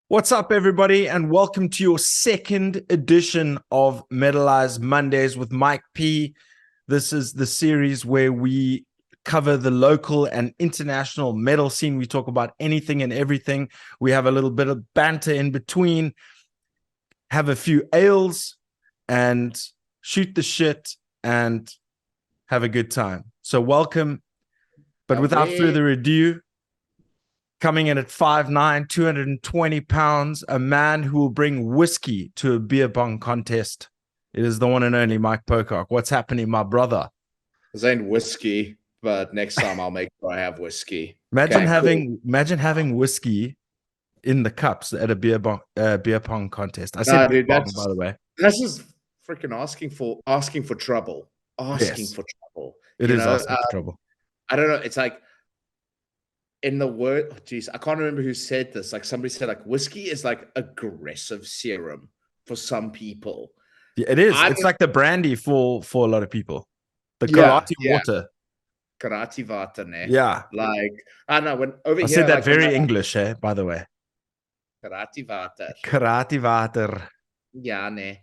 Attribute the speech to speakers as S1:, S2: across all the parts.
S1: What's up, everybody, and welcome to your second edition of Metalized Mondays with Mike P. This is the series where we cover the local and international metal scene. We talk about anything and everything. We have a little bit of banter in between, have a few ales, and shoot the shit and have a good time. So welcome. But without further ado, coming in at 5'9", 220 pounds, a man who will bring whiskey to a beer pong contest. It is the one and only Mike Pocock. What's happening, my brother?
S2: This ain't whiskey, but next time I'll make sure I have whiskey.
S1: Imagine having whiskey in the cups at a beer pong contest. I said beer pong, by the way.
S2: That's just freaking asking for trouble. Asking for trouble.
S1: It is asking for trouble.
S2: I don't know. It's like, in the word, I can't remember who said this. Like somebody said, like whiskey is like aggressive serum for some people.
S1: Yeah, it is. It's like the brandy for a lot of people. The karate water.
S2: Karate water, ne?
S1: Yeah.
S2: Like I don't know when over
S1: I
S2: here.
S1: said that very English, by the way.
S2: Karate water.
S1: Karate water.
S2: Yeah, ne.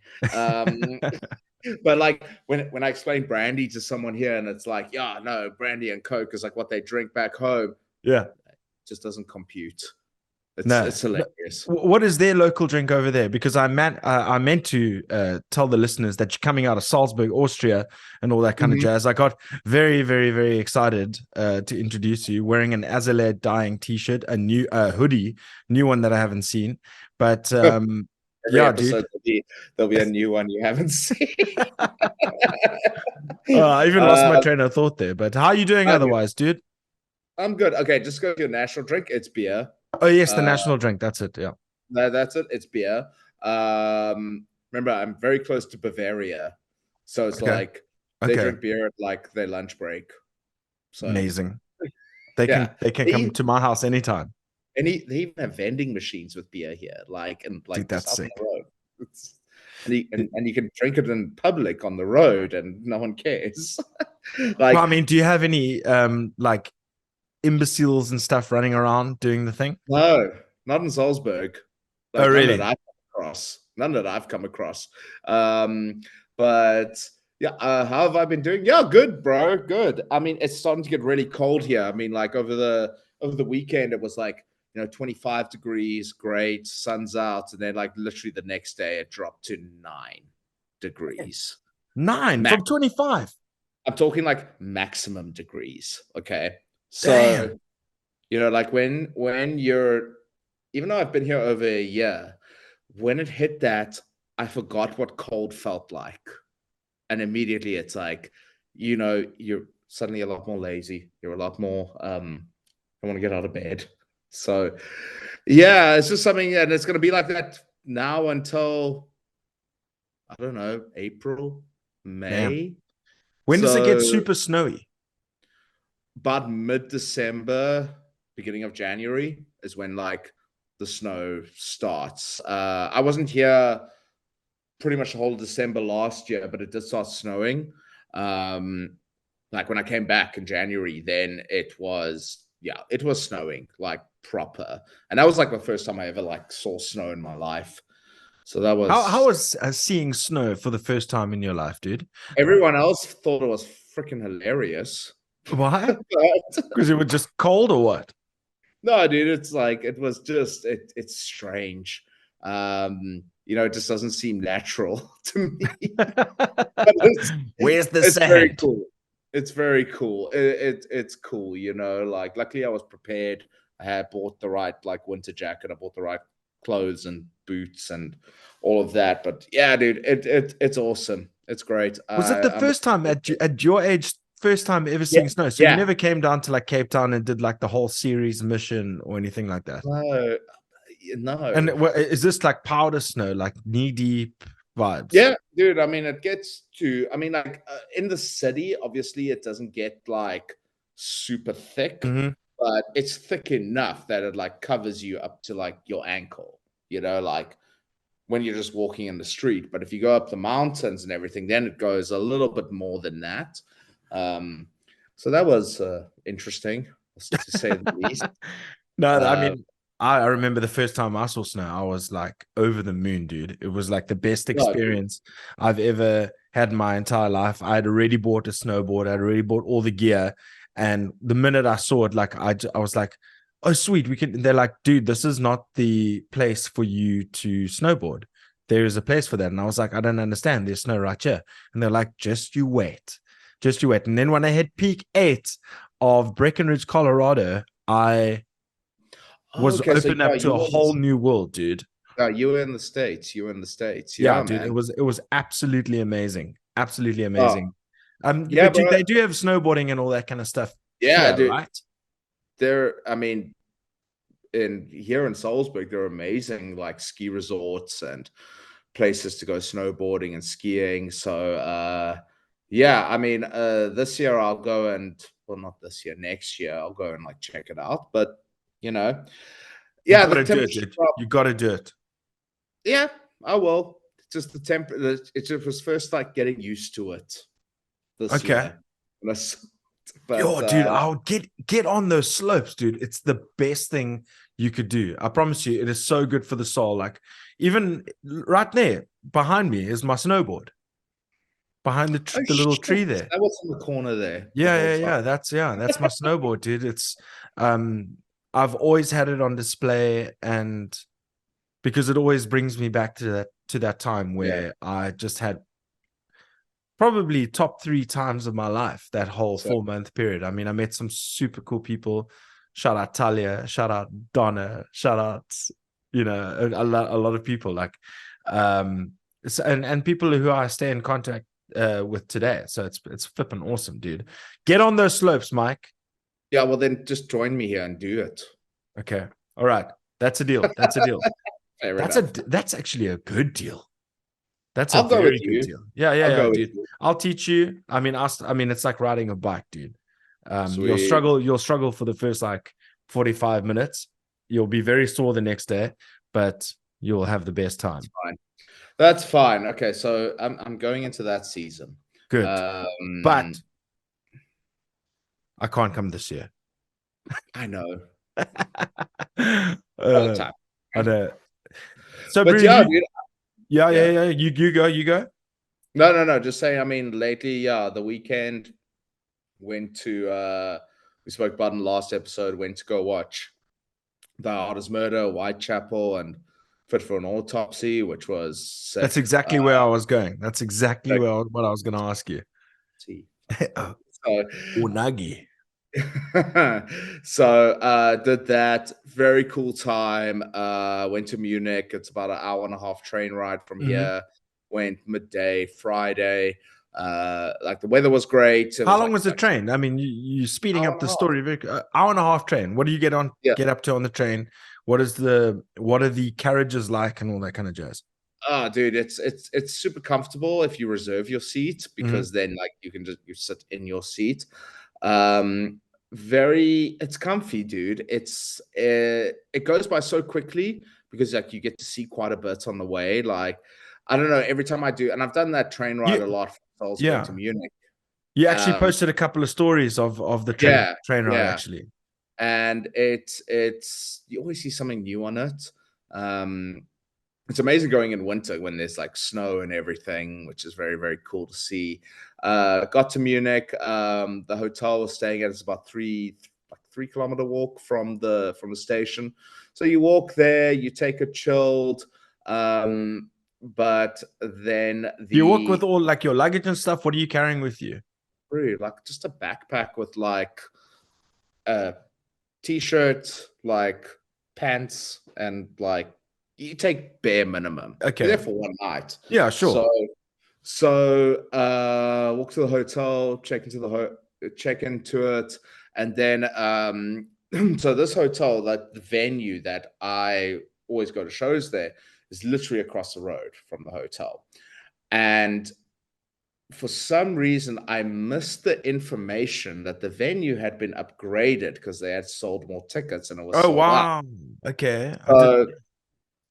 S2: But like when I explain brandy to someone here, and it's like, yeah, no, brandy and Coke is like what they drink back home.
S1: Yeah,
S2: it just doesn't compute. It's hilarious.
S1: What is their local drink over there? Because I meant to tell the listeners that you're coming out of Salzburg, Austria, and all that kind of jazz. I got very, very, very excited to introduce you, wearing an Azalea Dying T-shirt, a new hoodie, new one that I haven't seen. But yeah, dude,
S2: there'll be a new one you haven't seen.
S1: I even lost my train of thought there. But how are you doing otherwise, dude?
S2: I'm good. Okay, just go to your national drink. It's beer.
S1: Oh yes, the national drink. That's it. Yeah,
S2: that's it. It's beer. Remember, I'm very close to Bavaria, so it's like they drink beer at like their lunch break. So
S1: amazing. They can come to my house anytime.
S2: And they even have vending machines with beer here, dude,
S1: that's sick.
S2: And you can drink it in public on the road, and no one cares.
S1: Well, I mean, do you have any like imbeciles and stuff running around doing the thing?
S2: No, not in Salzburg.
S1: Oh, really?
S2: None that I've come across. But yeah, how have I been doing? Yeah, good, bro. Good. I mean, it's starting to get really cold here. I mean, like over the weekend, it was like 25 degrees, great, sun's out, and then like literally the next day it dropped to 9 degrees.
S1: 9 from 25.
S2: I'm talking like maximum degrees. Okay. So, like when you're, even though I've been here over a year, when it hit that, I forgot what cold felt like. And immediately it's like, you're suddenly a lot more lazy. You're a lot more, I want to get out of bed. So, yeah, it's just something, and it's going to be like that now until, I don't know, April, May.
S1: When does it get super snowy?
S2: About mid-December, beginning of January is when like the snow starts. I wasn't here pretty much the whole December last year, but it did start snowing. Like when I came back in January, then it was snowing like proper. And that was like the first time I ever like saw snow in my life. So that was
S1: how was seeing snow for the first time in your life, dude?
S2: Everyone else thought it was freaking hilarious.
S1: Why? Because it was just cold or what?
S2: No, dude, it's like it was just it's strange. It just doesn't seem natural to me.
S1: Where's the
S2: sand?
S1: Very
S2: cool. It's very cool. It's cool, like luckily I was prepared. I had bought the right like winter jacket, I bought the right clothes and boots and all of that. But yeah, dude, it's awesome. It's great.
S1: Was it the first time at your age? First time ever seeing snow? So you never came down to like Cape Town and did like the whole series mission or anything like that?
S2: No.
S1: And is this like powder snow, like knee deep vibes?
S2: Yeah, dude. I mean, it gets to. I mean, like in the city, obviously, it doesn't get like super thick, but it's thick enough that it like covers you up to like your ankle. Like when you're just walking in the street. But if you go up the mountains and everything, then it goes a little bit more than that. So that was interesting, to say the least.
S1: No, I mean, I remember the first time I saw snow, I was like over the moon, dude. It was like the best
S2: No, dude.
S1: experience I've ever had in my entire life. I had already bought a snowboard, I'd already bought all the gear. And the minute I saw it, like, I was like, oh, sweet, we can. They're like, dude, this is not the place for you to snowboard. There is a place for that. And I was like, I don't understand. There's snow right here. And they're like, just you wait. Just you wait. And then when I hit peak 8 of Breckenridge, Colorado, I was
S2: Okay, so
S1: opened
S2: yeah,
S1: up to a whole new world, dude.
S2: you were in the States. You were in the States.
S1: Yeah,
S2: Yeah,
S1: dude,
S2: man.
S1: it was absolutely amazing. Absolutely
S2: Oh,
S1: amazing.
S2: yeah,
S1: But dude,
S2: bro.
S1: they do have snowboarding and all that kind of stuff
S2: Yeah,
S1: here,
S2: dude.
S1: right?
S2: I mean, in here in Salzburg, there are amazing like ski resorts and places to go snowboarding and skiing. So yeah, I mean, this year I'll go and, well, not this year, next year I'll go and like check it out. But you know,
S1: You
S2: yeah, the
S1: gotta do it,
S2: temperature
S1: dude.
S2: drop.
S1: You gotta do it.
S2: Yeah, I will. Just the temp. It just was first like getting used to it this
S1: Okay.
S2: year. But
S1: Yo, dude, I'll get on those slopes, dude. It's the best thing you could do. I promise you, it is so good for the soul. Like, even right there behind me is my snowboard. Behind
S2: oh
S1: the little tree
S2: shit,
S1: there.
S2: that was in the corner there the
S1: Yeah,
S2: whole
S1: yeah,
S2: time.
S1: that's my snowboard, dude. It's um I've always had it on display, and because it always brings me back to that time
S2: Yeah.
S1: where I just had probably top 3 times of my life, that whole
S2: So
S1: 4 month period. I mean, I met some super cool people. Shout out Talia, shout out Donna, shout out, a lot of people like and people who I stay in contact with today. So it's flipping awesome, dude. Get on those slopes, Mike.
S2: yeah, well then just join me here and do it.
S1: Okay. All right. That's a deal. That's a deal.
S2: Fair
S1: That's
S2: enough.
S1: that's actually a good deal. That's a
S2: I'll go with
S1: very good
S2: you.
S1: deal. Yeah,
S2: I'll
S1: yeah,
S2: go with
S1: dude.
S2: you.
S1: I'll teach you. I mean, it's like riding a bike, dude.
S2: Sweet.
S1: You'll struggle for the first like 45 minutes. You'll be very sore the next day, but you'll have the best time.
S2: That's fine. That's fine. Okay, so I'm going into that season.
S1: Good. But I can't come this year.
S2: I know. All the
S1: uh,
S2: time.
S1: I know. So,
S2: But
S1: Brew,
S2: yeah, dude.
S1: yeah.
S2: Yeah.
S1: You go.
S2: No. Just saying, I mean, lately, yeah, the weekend went to we spoke about in the last episode, went to go watch The Artist Murder, Whitechapel, and Fit for an Autopsy, which was sick.
S1: That's exactly where I was going. That's exactly
S2: Sick.
S1: what I was going to ask you.
S2: So
S1: Unagi.
S2: so did that. Very cool time. Went to Munich. It's about an hour and a half train ride from here. Went midday Friday. Like the weather was great.
S1: How long was the train? I mean, you speeding
S2: hour
S1: up
S2: and
S1: the
S2: a half.
S1: story. Hour and a half train. What do you get up to on the train? What are the carriages like and all that kind of jazz?
S2: Dude, it's super comfortable if you reserve your seat, because then like you can just sit in your seat. It's comfy, dude. It goes by so quickly because like you get to see quite a bit on the way. Like, I don't know, every time I do, and I've done that train ride a lot from Salzburg to Munich.
S1: You actually posted a couple of stories of the train ride, actually.
S2: And it's you always see something new on it. It's amazing going in winter when there's like snow and everything, which is very, very cool to see. Got to Munich. The hotel was staying at is about 3 kilometer walk from the station. So you walk there, you take a chilled, but then
S1: you walk with all like your luggage and stuff. What are you carrying with you?
S2: Really, like just a backpack with like a t-shirt, like pants, and like you take bare minimum.
S1: Okay.
S2: You're there for one night.
S1: Yeah, sure.
S2: So walk to the hotel, check into it, and then so this hotel, like the venue that I always go to shows there, is literally across the road from the hotel. And for some reason, I missed the information that the venue had been upgraded because they had sold more tickets and it was sold out.
S1: Okay.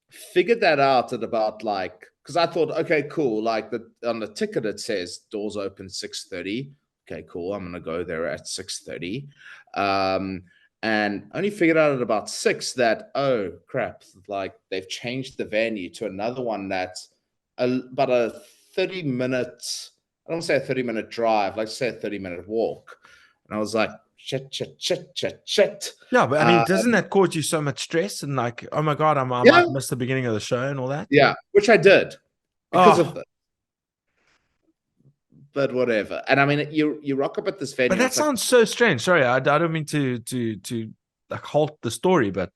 S2: Figured that out at about like, because I thought, okay, cool. Like on the ticket it says doors open 6:30. okay, cool. I'm gonna go there at 6:30. And only figured out at about 6 that, oh crap, like they've changed the venue to another one that's about a 30 minute, I don't say a 30-minute drive, like say a 30-minute walk. And I was like, shit, shit, shit, shit, shit.
S1: Yeah, but I mean, doesn't that cause you so much stress and like, oh my God, I
S2: Yeah,
S1: might miss the beginning of the show and all that?
S2: yeah, which I did because of
S1: Oh,
S2: this, but whatever. And I mean, you rock up at this
S1: but
S2: venue,
S1: that
S2: it's like,
S1: sounds so strange. Sorry, I don't mean to like halt the story, but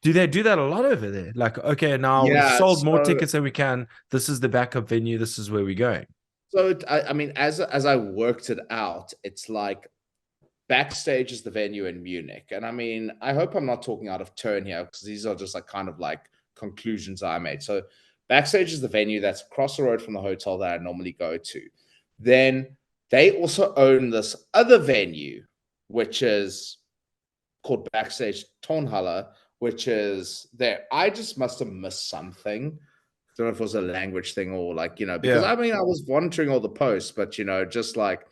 S1: do they do that a lot over there? Like, okay, now we've
S2: yeah,
S1: sold more tickets than we can. This is the backup venue. This is where we're going.
S2: so I mean, as I worked it out, it's like backstage is the venue in Munich. And I mean, I hope I'm not talking out of turn here because these are just like kind of like conclusions I made. So backstage is the venue that's across the road from the hotel that I normally go to. Then they also own this other venue, which is called Backstage Tonhalle, which is there. I just must have missed something. I don't know if it was a language thing or like, because
S1: Yeah.
S2: I mean, I was monitoring all the posts, but, just like,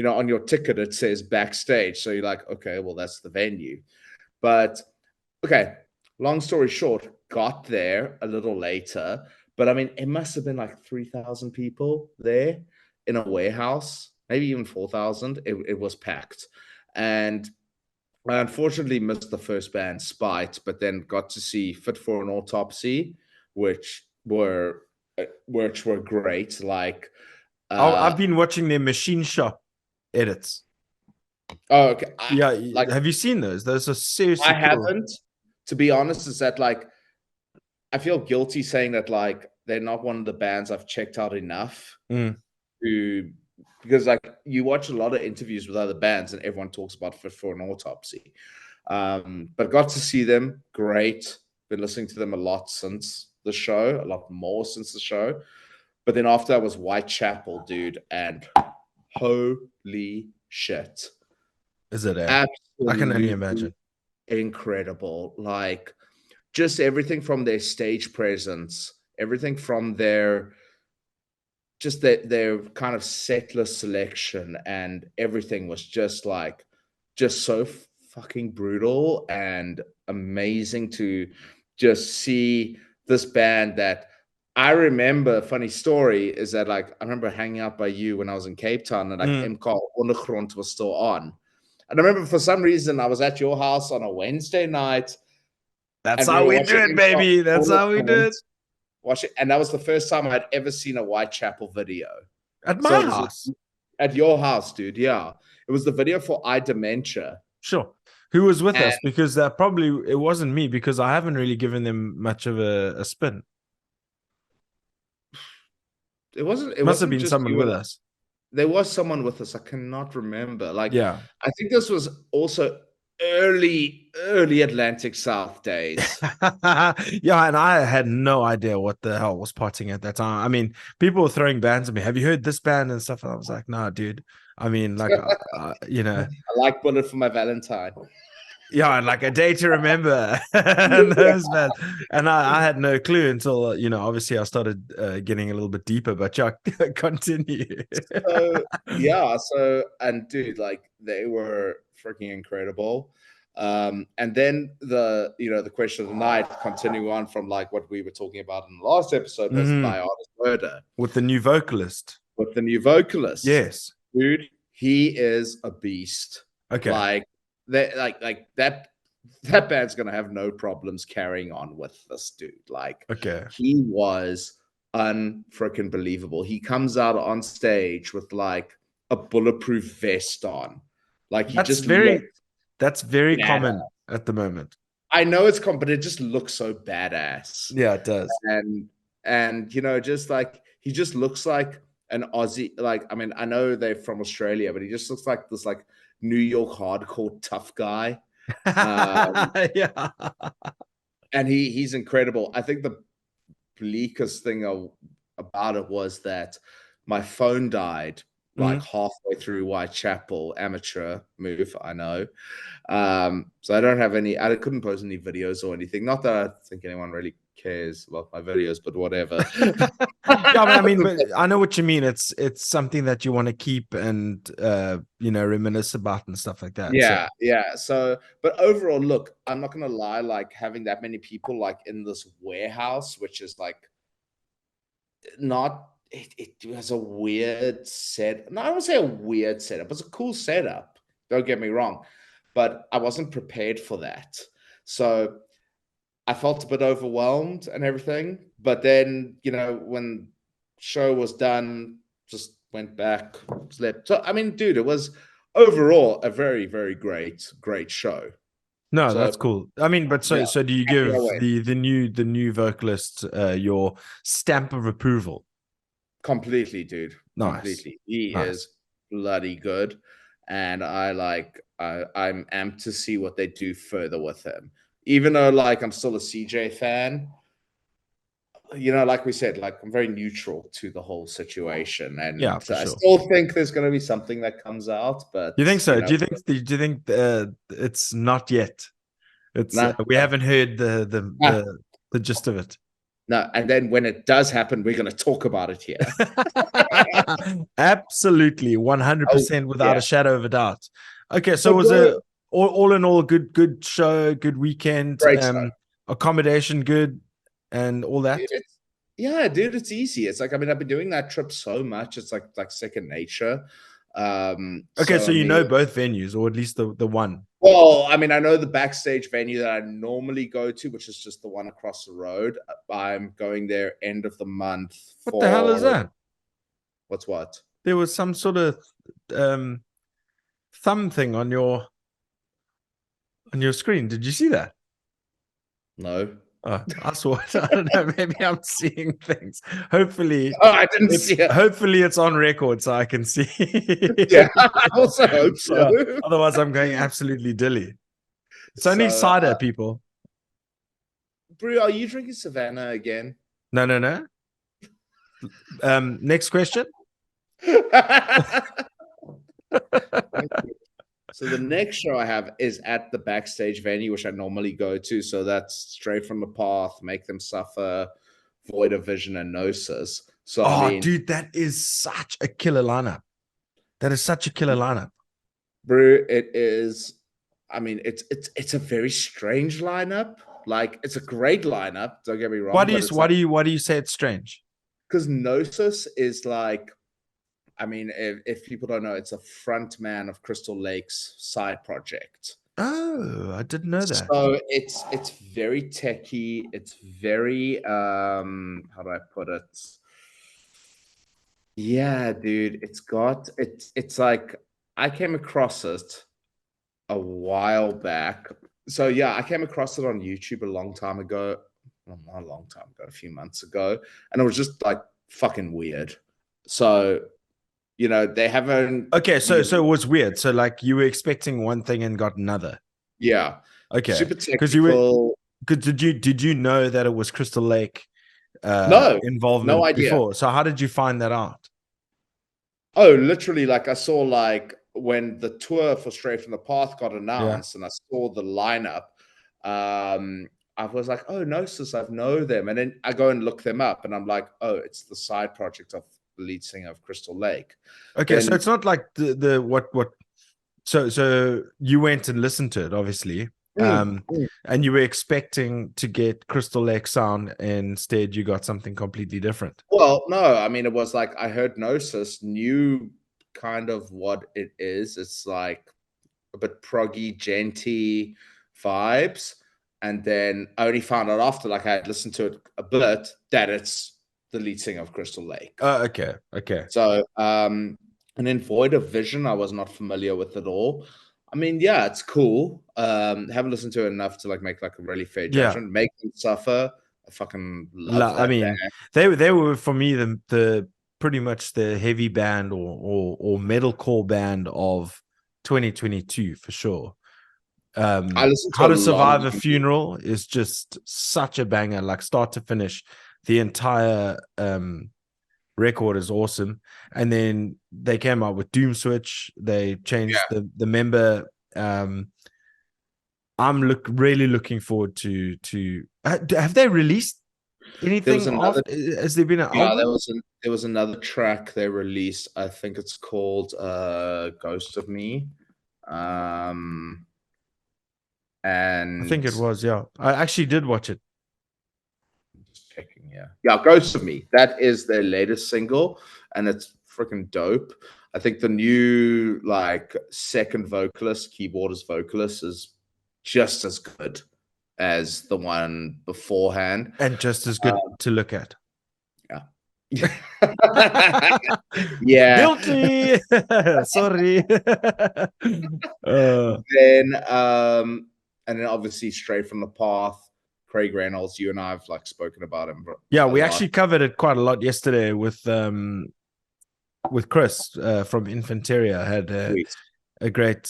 S2: on your ticket, it says backstage. So you're like, okay, well, that's the venue. But okay, long story short, got there a little later. But I mean, it must have been like 3,000 people there in a warehouse, maybe even 4,000. It was packed. And I unfortunately missed the first band, Spite, but then got to see Fit for an Autopsy, which were great. Like,
S1: I've been watching their machine shop edits.
S2: oh, okay,
S1: Yeah,
S2: like
S1: have you seen those? Those are
S2: I
S1: seriously cool.
S2: haven't, to be honest. Is that like I feel guilty saying that like they're not one of the bands I've checked out enough
S1: Mm.
S2: to because like you watch a lot of interviews with other bands and everyone talks about Fit for an Autopsy. But got to see them, great. Been listening to them a lot since the show, a lot more since the show. But then after that was Whitechapel, dude, and holy shit.
S1: Is it? I can only
S2: Absolutely
S1: imagine.
S2: incredible. Like just everything from their stage presence, everything from their just their kind of setlist selection, and everything was just like just so fucking brutal and amazing to just see this band that I remember. Funny story is that like I remember hanging out by you when I was in Cape Town, and like Ondergrond was still on. And I remember for some reason I was at your house on a Wednesday night
S1: That's
S2: and we
S1: how
S2: were
S1: we do
S2: watching
S1: it, baby. That's how we do
S2: Ondergrond,
S1: it.
S2: and that was the first time I'd ever seen a Whitechapel video.
S1: At
S2: So
S1: my
S2: it was
S1: house.
S2: at your house, dude. Yeah. It was the video for I Dementia.
S1: Sure. Who was with
S2: And
S1: us? Because probably it wasn't me because I haven't really given them much of a spin.
S2: it
S1: Must have
S2: wasn't
S1: been
S2: just
S1: someone
S2: you
S1: with
S2: and
S1: us.
S2: there was someone with us. I cannot remember. Like
S1: Yeah.
S2: I think this was also early Atlantic South days.
S1: Yeah, and I had no idea what the hell was potting at that time. I mean, people were throwing bands at me. Have you heard this band and stuff? And I was like, nah, dude. I mean, like,
S2: I like Bullet for My Valentine.
S1: yeah, and like a day to remember and those bands. And I had no clue until, obviously I started getting a little bit deeper, but yeah, continue.
S2: So yeah, and dude, like they were freaking incredible. And then the question of the night, continuing on from like what we were talking about in the last episode, was
S1: Mhm.
S2: Thy Art is Murder
S1: With the new vocalist.
S2: with the new vocalist.
S1: Yes.
S2: Dude, he is a beast.
S1: Okay.
S2: Like that, that band's gonna have no problems carrying on with this dude. Like
S1: Okay.
S2: he was unfreaking believable. He comes out on stage with like a bulletproof vest on. Like he
S1: That's
S2: just
S1: very
S2: looked
S1: that's very
S2: badass.
S1: common at the moment.
S2: I know it's common, but it just looks so badass.
S1: Yeah, it does.
S2: And just like he just looks like an Aussie. Like, I mean, I know they're from Australia, but he just looks like this like New York hardcore tough guy.
S1: Yeah.
S2: And he's incredible. I think the bleakest thing about it was that my phone died like
S1: Mhm.
S2: halfway through Whitechapel. Amateur move, I know. So I don't have any. I couldn't post any videos or anything. Not that I think anyone really cares about my videos, but whatever.
S1: Yeah, I mean, but I know what you mean. It's something that you want to keep and reminisce about and stuff like that.
S2: Yeah, yeah. So, but overall, look, I'm not gonna lie, like having that many people like in this warehouse, which is like not it was a weird set. No, I don't say a weird setup. It was a cool setup. Don't get me wrong, but I wasn't prepared for that. So I felt a bit overwhelmed and everything. But then, when show was done, just went back, slept. So I mean, dude, it was overall a very, very great show.
S1: No,
S2: So
S1: that's cool. I mean, but
S2: yeah,
S1: so do you give the new vocalist your stamp of approval?
S2: completely, dude.
S1: Nice.
S2: Completely. He
S1: Nice.
S2: is bloody good. And I'm amped to see what they do further with him. Even though like I'm still a CJ fan, like we said, like I'm very neutral to the whole situation.
S1: Yeah,
S2: And
S1: for
S2: I
S1: sure.
S2: still think there's gonna be something that comes out, but
S1: You think so? Do you think it's not yet? It's
S2: nah,
S1: we haven't heard the
S2: nah,
S1: the the gist of it.
S2: no. And then when it does happen, we're gonna talk about it here.
S1: Absolutely,
S2: Oh
S1: 100% without
S2: yeah.
S1: a shadow of a doubt. Okay, so
S2: So
S1: it was
S2: bro,
S1: all in all good show, good weekend,
S2: great show.
S1: accommodation good, and all that.
S2: Dude, yeah, dude, it's easy. It's like, I mean, I've been doing that trip so much, it's like second nature.
S1: Okay,
S2: So
S1: so
S2: I
S1: you
S2: mean,
S1: know both venues, or at least the one.
S2: well, I mean, I know the backstage venue that I normally go to, which is just the one across the road. I'm going there end of the month
S1: What the hell is
S2: for
S1: that?
S2: what's what?
S1: There was some sort of um thumb thing on your screen. Did you see that?
S2: No.
S1: Oh, I saw it. I don't know. Maybe I'm seeing things. Hopefully,
S2: Oh, I didn't see it.
S1: hopefully it's on record so I can see.
S2: Yeah, I also hope so.
S1: Yeah. Otherwise, I'm going absolutely dilly. It's only
S2: So,
S1: cider, people.
S2: Brew, are you drinking Savannah again?
S1: No, no, no. Next question.
S2: So the next show I have is at the backstage venue, which I normally go to. So that's Straight from the Path, Make Them Suffer, Void of Vision, and Gnosis. So I
S1: Oh,
S2: mean,
S1: dude, that is such a killer lineup. That is such a killer lineup.
S2: Brew, it is. I mean, it's a very strange lineup. Like it's a great lineup. Don't get me wrong.
S1: Why do
S2: But
S1: you
S2: it's
S1: why do you say it's strange?
S2: because Gnosis is like, I mean, if people don't know, it's a front man of Crystal Lake's side project.
S1: Oh, I didn't know that.
S2: So it's very techy. It's very how do I put it? Yeah, dude, it's like I came across it a while back. So yeah, I came across it on YouTube a long time ago. Well, not a long time ago, a few months ago, and it was just like fucking weird. So they haven't.
S1: Okay, so it was weird. So like you were expecting one thing and got another.
S2: Yeah,
S1: Okay,
S2: super
S1: because you were.
S2: technical.
S1: Did you know that it was Crystal Lake
S2: No, no
S1: involvement
S2: idea.
S1: before? So how did you find that out?
S2: Oh, literally, like I saw like when the tour for Straight from the Path got
S1: Yeah.
S2: announced and I saw the lineup, I was like, oh, Gnosis, I know them. And then I go and look them up and I'm like, oh, it's the side project of the lead singer of Crystal Lake.
S1: Okay, so
S2: Then
S1: it's not like the what so you went and listened to it, obviously. And you were expecting to get Crystal Lake sound, and instead you got something completely different.
S2: well, no, I mean, it was like I heard Gnosis, knew kind of what it is. It's like a bit proggy, genty vibes. And then I only found out after, like I had listened to it a bit, that it's the lead singer of Crystal Lake.
S1: Oh, okay, okay.
S2: So, and then Void of Vision, I was not familiar with at all. I mean, yeah, it's cool. Haven't listened to it enough to like make like a really fair
S1: Yeah.
S2: judgment. Make Them Suffer. I fucking love that.
S1: I mean,
S2: band.
S1: they were for me the pretty much the heavy band or metalcore band of 2022 for sure.
S2: I listened to
S1: How
S2: a
S1: to
S2: lot
S1: Survive
S2: of
S1: a Funeral is just such a banger, like start to finish. The entire record is awesome. And then they came out with Doom Switch. They changed the member. I'm really looking forward to have they released
S2: There was
S1: Anything off?
S2: another.
S1: Has there been an
S2: Yeah,
S1: album?
S2: there was another track they released. I think it's called "Ghost of Me,"
S1: I think
S2: and
S1: it was. Yeah, I actually did watch it.
S2: just checking. Yeah, "Ghost of Me." That is their latest single, and it's freaking dope. I think the new like second vocalist, keyboardist vocalist, is just as good as the one beforehand.
S1: And just as good to look at.
S2: Yeah. Yeah.
S1: Guilty. Sorry.
S2: Then and then obviously Straight from the Path, Craig Reynolds, you and I have like spoken about him
S1: Yeah,
S2: a
S1: we
S2: lot.
S1: actually covered it quite a lot yesterday with Chris from Infanteria. Had
S2: Sweet.
S1: a great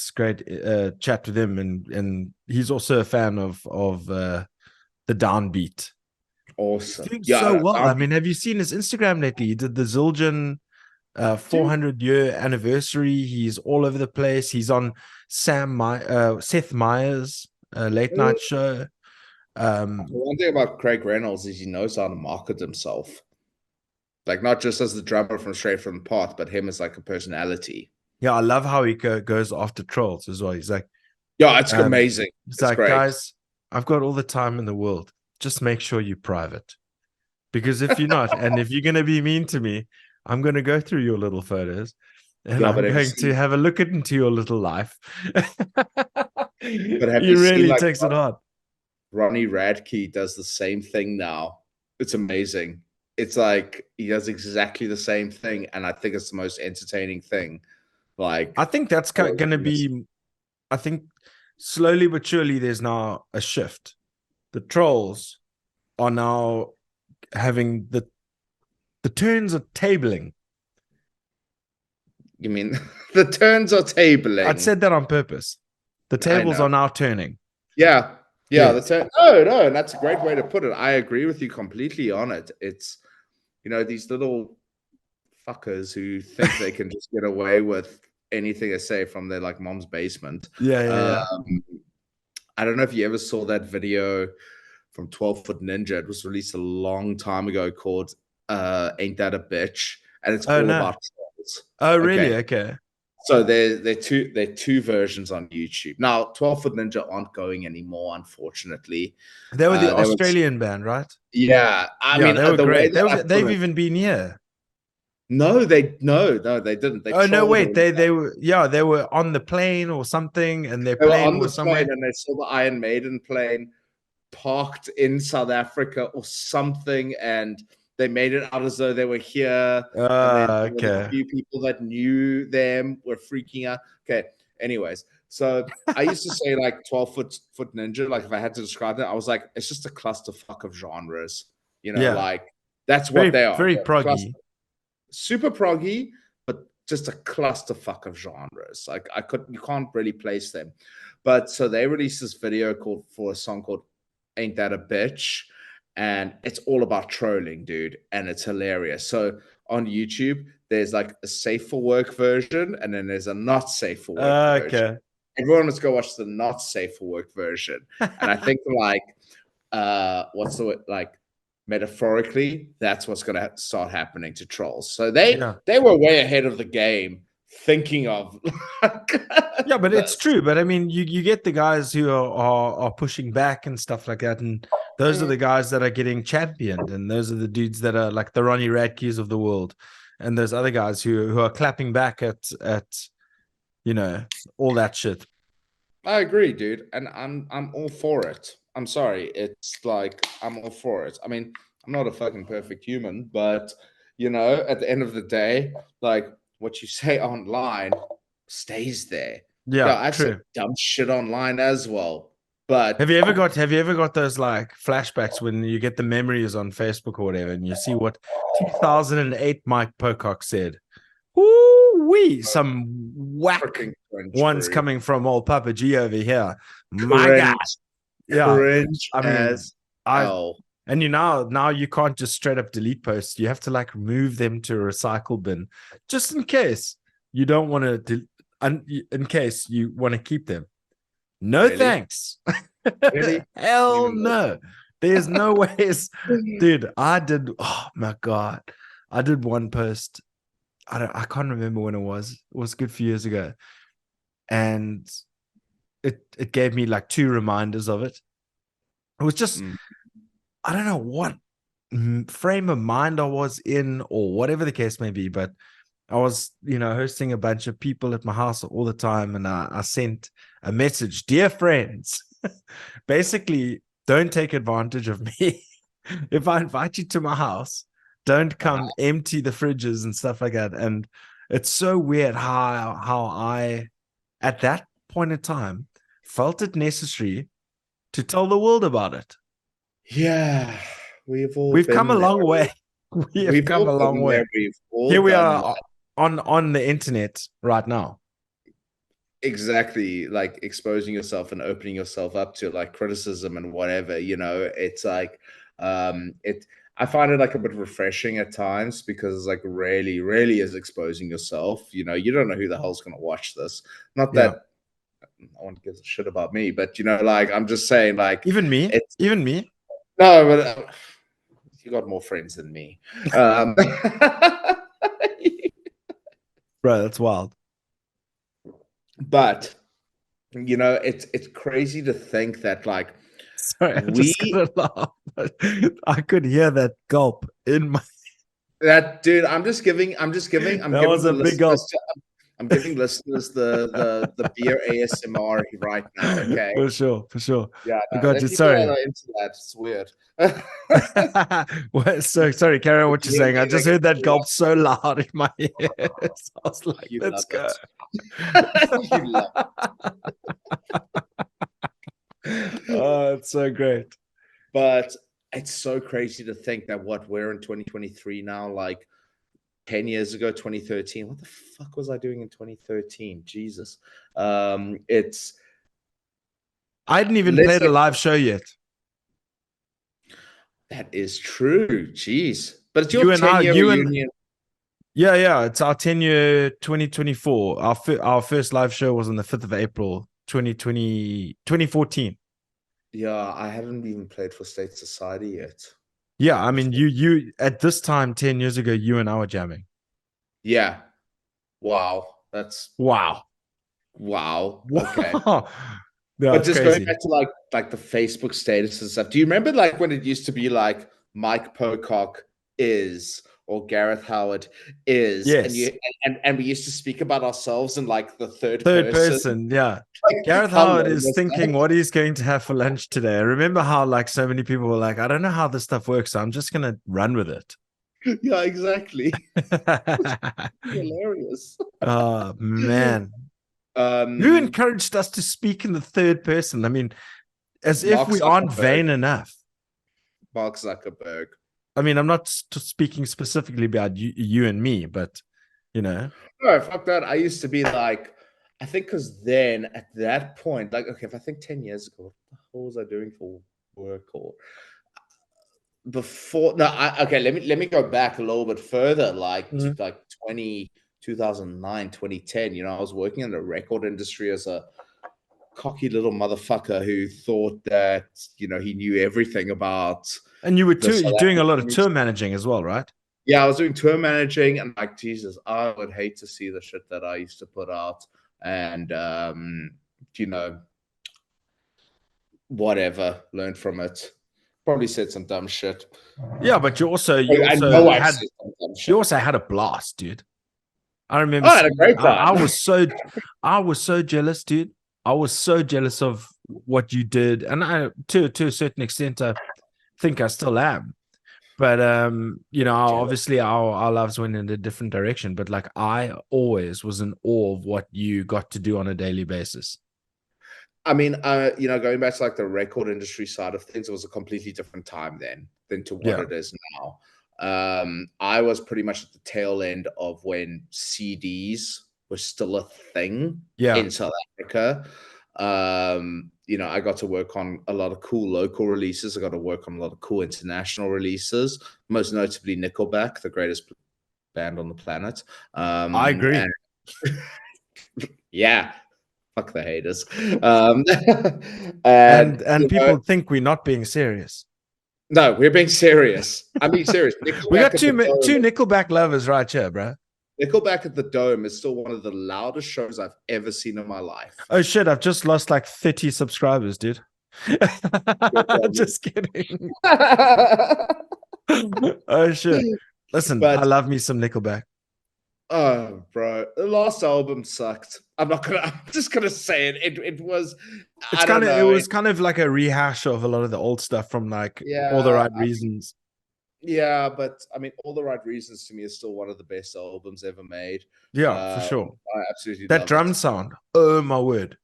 S1: chat with him, and he's also a fan of the downbeat. He's
S2: Awesome.
S1: doing so
S2: Yeah,
S1: well. I mean, have you seen his Instagram lately? He did the Zildjian 400-year anniversary. He's all over the place. He's on Seth Meyers' late night show.
S2: one thing about Craig Reynolds is he knows how to market himself. Like not just as the drummer from Straight from the Path, but him as like a personality.
S1: Yeah, I love how he goes after trolls as well. He's like,
S2: yeah, it's amazing.
S1: It's like, great. Guys, I've got all the time in the world. Just make sure you're private. Because if you're not, and if you're going to be mean to me, I'm going to go through your little photos and I'm going to have a look into your little life.
S2: But have
S1: he
S2: you
S1: really
S2: seen, like,
S1: takes it hard.
S2: Ronnie Radke does the same thing now. It's amazing. It's like he does exactly the same thing, and I think it's the most entertaining thing. Like,
S1: I think that's going to be. I think slowly but surely there's now a shift. The trolls are now having the turns are tabling.
S2: You mean the turns are tabling?
S1: I'd said that on purpose. The tables are now turning.
S2: Yeah. The turn. No, and that's a great way to put it. I agree with you completely on it. It's, these little fuckers who think they can just get away with anything they say from their like mom's basement.
S1: Yeah.
S2: I don't know if you ever saw that video from 12 Foot Ninja. It was released a long time ago called Ain't That a Bitch? And it's all about trolls.
S1: Oh, really? Okay.
S2: So there are two versions on YouTube. Now, 12 Foot Ninja aren't going anymore, unfortunately.
S1: They were the Australian band, right?
S2: Yeah. I mean,
S1: they were great. They've even been here.
S2: No, they didn't.
S1: No, wait. They were on the plane or something, and their plane was somewhere.
S2: And they saw the Iron Maiden plane parked in South Africa or something, and they made it out as though they were here. And then a few people that knew them were freaking out. Okay. Anyways, so I used to say like 12 Foot Ninja. Like if I had to describe it, I was like, it's just a clusterfuck of genres. Like that's what they are.
S1: Very proggy.
S2: Super proggy, but just a clusterfuck of genres. Like you can't really place them. But so they released this video for a song called Ain't That a Bitch? And it's all about trolling, dude. And it's hilarious. So on YouTube, there's like a safe for work version, and then there's a not safe for work version. Everyone must go watch the not safe for work version. And I think like what's the word? Like metaphorically, that's what's going to start happening to trolls. So they were way ahead of the game, thinking of
S1: yeah, but it's true. But I mean, you get the guys who are pushing back and stuff like that, and those are the guys that are getting championed, and those are the dudes that are like the Ronnie Radkes of the world, and those other guys who are clapping back at all that shit.
S2: I agree, dude, and I'm all for it. I'm sorry, it's like I'm all for it. I mean, I'm not a fucking perfect human, but at the end of the day, like what you say online stays there.
S1: Yeah,
S2: I say dumb shit online as well. But
S1: have you ever got those like flashbacks when you get the memories on Facebook or whatever, and you see what 2008 Mike Pocock said? Woo-wee, some whack ones coming from old Papa G over here. My God. Yeah,
S2: cringe as hell.
S1: And now you can't just straight up delete posts. You have to like move them to a recycle bin, just in case you don't want to. In case you want to keep them. No, really? Thanks.
S2: Really?
S1: Hell no. There's no ways, dude. Oh my God. I did one post. I can't remember when it was. It was a good few years ago. And it gave me like 2 reminders of it. It was just, I don't know what frame of mind I was in or whatever the case may be, but I was, hosting a bunch of people at my house all the time. And I sent a message, dear friends, basically, don't take advantage of me. If I invite you to my house, don't come empty the fridges and stuff like that. And it's so weird how I, at that point in time, felt it necessary to tell the world about it.
S2: Yeah,
S1: We've come a long way. We have come a long way. Here we are on the internet right now.
S2: Exactly, like exposing yourself and opening yourself up to like criticism and whatever. It's like I find it like a bit refreshing at times because it's like really, really is exposing yourself. You don't know who the hell's gonna watch this. Not that I want to give a shit about me, but like I'm just saying, like
S1: even me.
S2: No, but you got more friends than me.
S1: Bro, that's wild.
S2: But it's crazy to think that like
S1: sorry, I just gotta laugh. I could hear that gulp in my
S2: that dude. I'm giving
S1: that was a big gulp.
S2: I'm giving listeners the beer ASMR right now. Okay,
S1: for sure.
S2: Yeah,
S1: I got you. Sorry,
S2: into that. It's weird.
S1: So sorry, carry on what you're saying. I just heard that gulp so loud in my ears. I was like, let's go. You love it. Oh, it's so great.
S2: But it's so crazy to think that we're in 2023 now, like 10 years ago, 2013. What the fuck was I doing in 2013? Jesus.
S1: I hadn't even played a live show yet.
S2: That is true. Jeez. But it's your 10-year reunion.
S1: Yeah. It's our 10-year 2024. Our first live show was on the 5th of April, 2014.
S2: Yeah, I haven't even played for State Society yet.
S1: Yeah, I mean, you at this time 10 years ago, you and I were jamming.
S2: Yeah. Wow. That's
S1: wow.
S2: Okay.
S1: Yeah,
S2: but just
S1: crazy.
S2: going back to like the Facebook status and stuff. Do you remember like when it used to be like Mike Pocock is or Gareth Howard is?
S1: Yes.
S2: And we used to speak about ourselves in like the third
S1: person. Yeah. Like, Gareth Howard is thinking what he's going to have for lunch today. I remember how like so many people were like, I don't know how this stuff works, so I'm just gonna run with it.
S2: Yeah, exactly. Hilarious.
S1: Oh man. Who encouraged us to speak in the third person? I mean, as if we aren't vain enough.
S2: Mark Zuckerberg.
S1: I mean, I'm not speaking specifically about you and me, but
S2: No, fuck that. I used to be like, I think because then at that point, like, okay, if I think 10 years ago, what the hell was I doing for work or before? No, okay, let me go back a little bit further, like to like 2009, 2010. I was working in the record industry as a cocky little motherfucker who thought that, he knew everything about.
S1: And you were doing a lot of tour managing as well, right?
S2: Yeah, I was doing tour managing, and like, Jesus, I would hate to see the shit that I used to put out, and whatever, learned from it. Probably said some dumb shit.
S1: Yeah, but you also had a blast, dude. I remember.
S2: I had a great time.
S1: I was so jealous, dude. I was so jealous of what you did, and to a certain extent, I think I still am. But obviously our lives went in a different direction. But like, I always was in awe of what you got to do on a daily basis.
S2: I mean, going back to like the record industry side of things, it was a completely different time then than to what it is now. I was pretty much at the tail end of when CDs were still a thing in South Africa. I got to work on a lot of cool local releases. I got to work on a lot of cool international releases, most notably Nickelback, the greatest band on the planet.
S1: I agree.
S2: Yeah. Fuck the haters.
S1: And people think we're not being serious.
S2: No, we're being serious. I'm being serious.
S1: We
S2: Nickelback
S1: got
S2: at
S1: two
S2: the Dome,
S1: Nickelback lovers right here, bro.
S2: Nickelback at the Dome is still one of the loudest shows I've ever seen in my life.
S1: Oh shit! I've just lost like 30 subscribers, dude. Just kidding. Oh shit! Listen, I
S2: But
S1: love me some Nickelback.
S2: oh, bro, the last album sucked. I'm just gonna say it. It was.
S1: It's
S2: I don't
S1: kind of, it
S2: know.
S1: was kind of like a rehash of a lot of the old stuff from like All the
S2: Yeah,
S1: Right Reasons.
S2: yeah, but I mean, All the Right Reasons to me is still one of the best albums ever made.
S1: Yeah, for sure.
S2: I absolutely
S1: That
S2: love
S1: drum
S2: it.
S1: sound. Oh my word.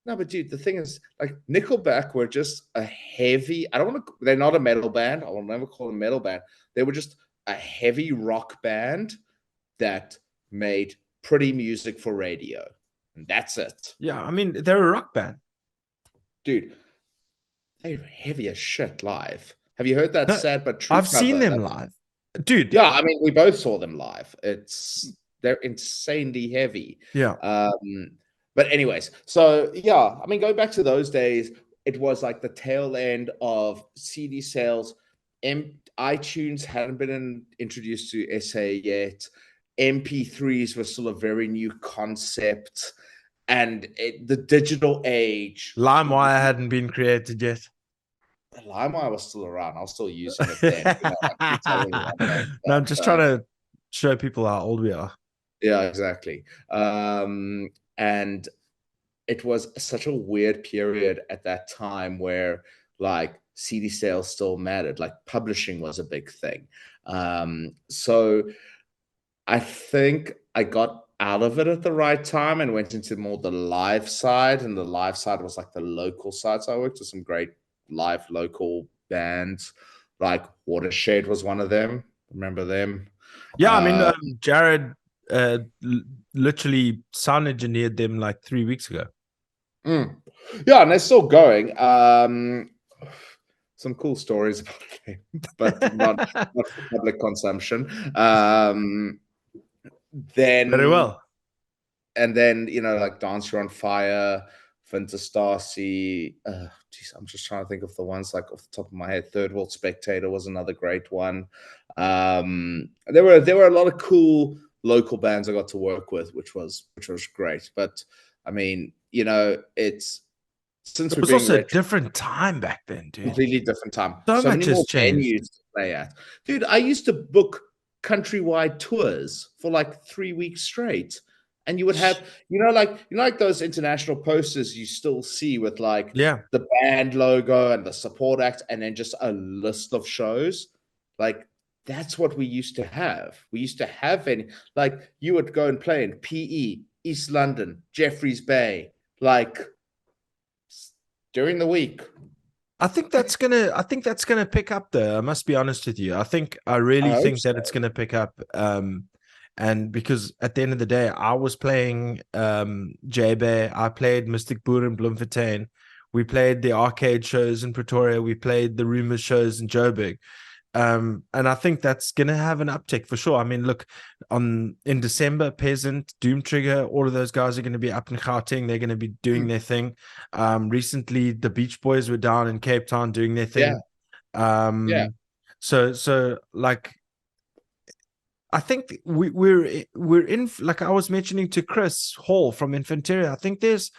S2: No, but dude, the thing is, like Nickelback were just a heavy. I don't want to. They're not a metal band. I will never call them a metal band. They were just a heavy rock band that made pretty music for radio, and that's it.
S1: Yeah, I mean they're a rock band,
S2: Dude. They're heavy as shit live. Have you heard that
S1: no,
S2: Sad But True
S1: I've seen
S2: cover?
S1: them live, dude.
S2: Yeah, I mean, we both saw them live. They're insanely heavy.
S1: Yeah,
S2: But anyways, so yeah, I mean, going back to those days, it was like the tail end of CD sales. iTunes hadn't been introduced to SA yet. MP3s were still a very new concept, and the digital age.
S1: LimeWire hadn't been created yet.
S2: LimeWire was still around. I was still using it then. You tell me one thing.
S1: No, I'm just trying to show people how old we are.
S2: Yeah, exactly. And it was such a weird period at that time where like CD sales still mattered, like publishing was a big thing. So I think I got out of it at the right time and went into more the live side, and the live side was like the local side. So I worked with some great live local bands, like Watershed was one of them. Remember them?
S1: Yeah, I mean Jared literally sound engineered them like 3 weeks ago.
S2: Yeah, and they're still going. Some cool stories about them, but not for public consumption. Then
S1: Very well.
S2: And then, like Dance You're on Fire, Fantastasy. Geez, I'm just trying to think of the ones like off the top of my head. Third World Spectator was another great one. There were a lot of cool local bands I got to work with, which was great. But I mean, it's since
S1: it was also a different time back then, dude.
S2: Completely different time.
S1: So much
S2: many more
S1: has changed.
S2: venues to play at. Dude, I used to book countrywide tours for like 3 weeks straight. And you would have, like those international posters you still see with like the band logo and the support act, and then just a list of shows. Like that's what we used to have. We used to have like you would go and play in PE, East London, Jeffreys Bay, like during the week.
S1: I think that's gonna pick up though. I must be honest with you. I really think that it's gonna pick up. And because at the end of the day, I was playing J-Bay, I played Mystic Boer in Bloemfontein, we played the arcade shows in Pretoria, we played the Rumors shows in Joburg. And I think that's gonna have an uptick for sure. I mean, look, in December, Peasant, Doom Trigger, all of those guys are going to be up in Gauteng. They're going to be doing their thing. Recently, the Beach Boys were down in Cape Town doing their thing. So like, I think we're in, like I was mentioning to Chris Hall from Infanteria. I think there's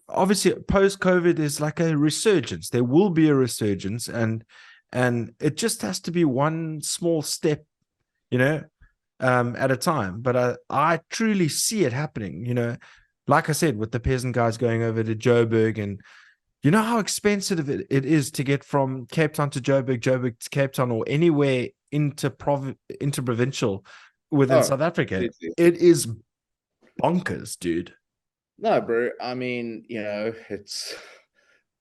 S1: obviously post-COVID is like a resurgence. There will be a resurgence, and it just has to be one small step, at a time. But I truly see it happening, like I said, with the Peasant guys going over to Joburg, and you know how expensive it is to get from Cape Town to Joburg, Joburg to Cape Town, or anywhere interprovincial within South Africa. It is bonkers, dude.
S2: No, bro. I mean, it's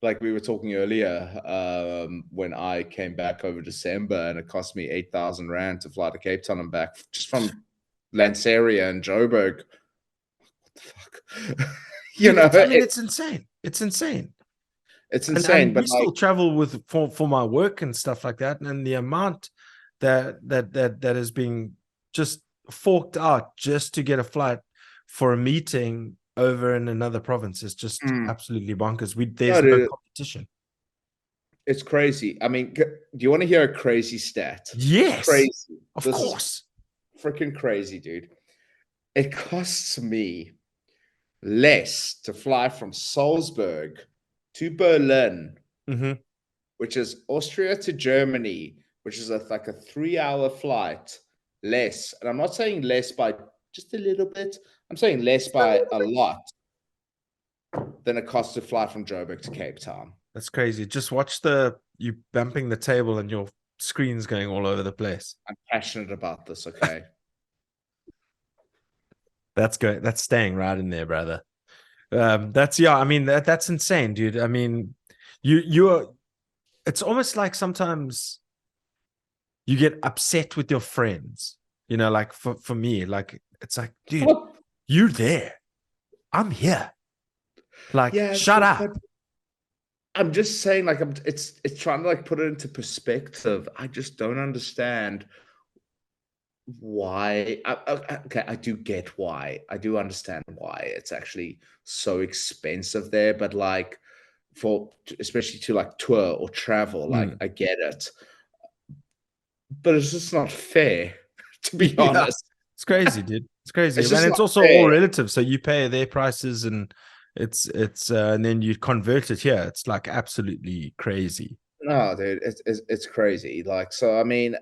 S2: like we were talking earlier, when I came back over December, and it cost me 8,000 Rand to fly to Cape Town and back just from Lanseria and Joburg. What the fuck?
S1: I mean, it's insane. It's insane.
S2: It's insane.
S1: And we still travel for my work and stuff like that. And the amount that is being just forked out just to get a flight for a meeting over in another province is just absolutely bonkers. There's no competition.
S2: It's crazy. I mean, do you want to hear a crazy stat?
S1: Yes,
S2: Crazy.
S1: of
S2: This is
S1: course.
S2: freaking crazy, dude. It costs me less to fly from Salzburg to Berlin,
S1: Hmm.
S2: which is Austria to Germany, which is like a 3 hour flight, less. And I'm not saying less by just a little bit, I'm saying less by a lot than it costs to fly from Joburg to Cape Town.
S1: That's crazy. Just watch you bumping the table and your screen's going all over the place.
S2: I'm passionate about this, okay?
S1: That's good. That's staying right in there, brother. That's yeah. I mean that's insane, dude. I mean, you're. It's almost like sometimes you get upset with your friends. You know, like for me, like it's like, dude, you're there. I'm here. Like,
S2: Yeah,
S1: shut
S2: but
S1: up.
S2: I'm just saying, like, it's trying to like put it into perspective. I just don't understand why. Okay, I do get why. I do understand why it's actually so expensive there, but like for especially to like tour or travel, like
S1: Mm.
S2: I get it, but it's just not fair, to be
S1: Yeah,
S2: honest.
S1: it's crazy, dude. It's crazy,
S2: It's
S1: and
S2: just
S1: it's
S2: not
S1: also all
S2: fair.
S1: relative. So you pay their prices, and and then you convert it here. It's like absolutely crazy.
S2: No, dude, it's crazy. Like, so I mean,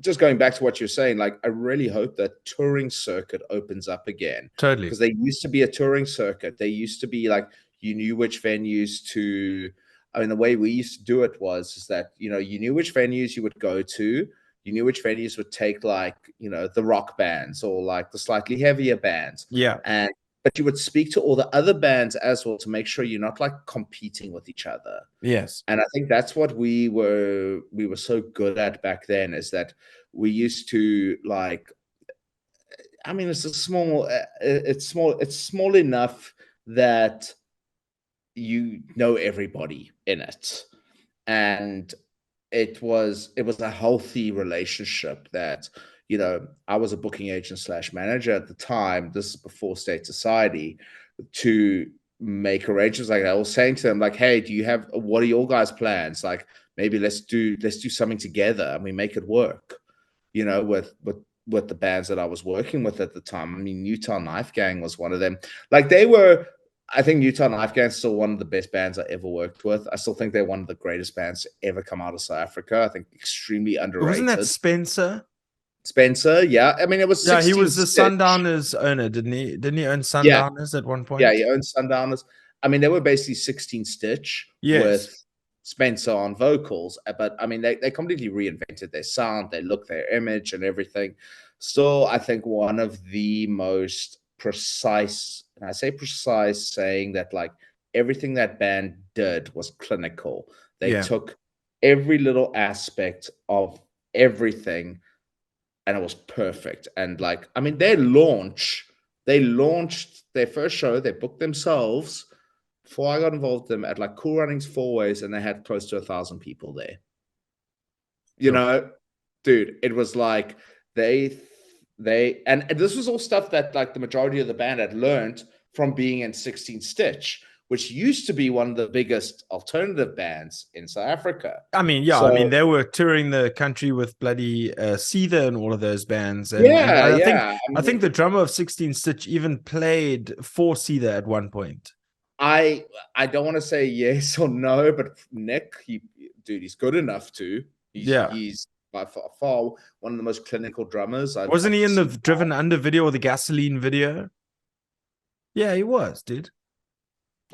S2: just going back to what you're saying, like, I really hope that touring circuit opens up again
S1: Totally.
S2: because they used to be a touring circuit. They used to be like you knew which venues to. I mean, the way we used to do it was is that you knew which venues you would go to. You knew which venues would take like the rock bands or like the slightly heavier bands,
S1: Yeah.
S2: and but you would speak to all the other bands as well to make sure you're not like competing with each other.
S1: Yes.
S2: And I think that's what we were so good at back then, is that we used to like, I mean, it's small enough that you know everybody in it. And it was a healthy relationship that I was a booking agent slash manager at the time. This is before state society, to make arrangements like that. I was saying to them like, hey, what are your guys' plans? Like, maybe let's do something together and we make it work, with the bands that I was working with at the time. I mean, Utah Knife Gang was one of them. Like, I think Utah Knife Gang is still one of the best bands I ever worked with. I still think they're one of the greatest bands to ever come out of South Africa. I think extremely
S1: Wasn't that
S2: underrated.
S1: Spencer?
S2: Spencer, yeah. I mean, it was
S1: Yeah, he
S2: 16
S1: was the
S2: Stitch.
S1: Sundowners owner, didn't he? Didn't he own
S2: Yeah,
S1: Sundowners at one
S2: yeah,
S1: point?
S2: he owns Sundowners. I mean, they were basically 16 Stitch
S1: Yes.
S2: with Spencer on vocals. But I mean, they completely reinvented their sound, their look, their image, and everything. Still, I think one of the most precise, and I say precise, saying that like everything that band did was clinical. They
S1: Yeah.
S2: took every little aspect of everything and it was perfect. And like, I mean, they launched their first show, they booked themselves before I got involved with them at like Cool Runnings Four Ways, and they had close to 1,000 people there. You
S1: Sure.
S2: know, dude, it was like and this was all stuff that like the majority of the band had learned from being in 16 Stitch, which used to be one of the biggest alternative bands in South Africa.
S1: I mean, yeah, I mean,
S2: So
S1: they were touring the country with bloody Seether and all of those bands, and
S2: yeah,
S1: I think
S2: yeah.
S1: I think the drummer of 16 Stitch even played for Seether at one point.
S2: I don't want to say yes or no, but Nick, he's good enough to.
S1: Yeah,
S2: He's by far one of the most clinical drummers
S1: wasn't
S2: I've
S1: he in the
S2: seen.
S1: Driven Under video or the Gasoline video? Yeah, he was, dude.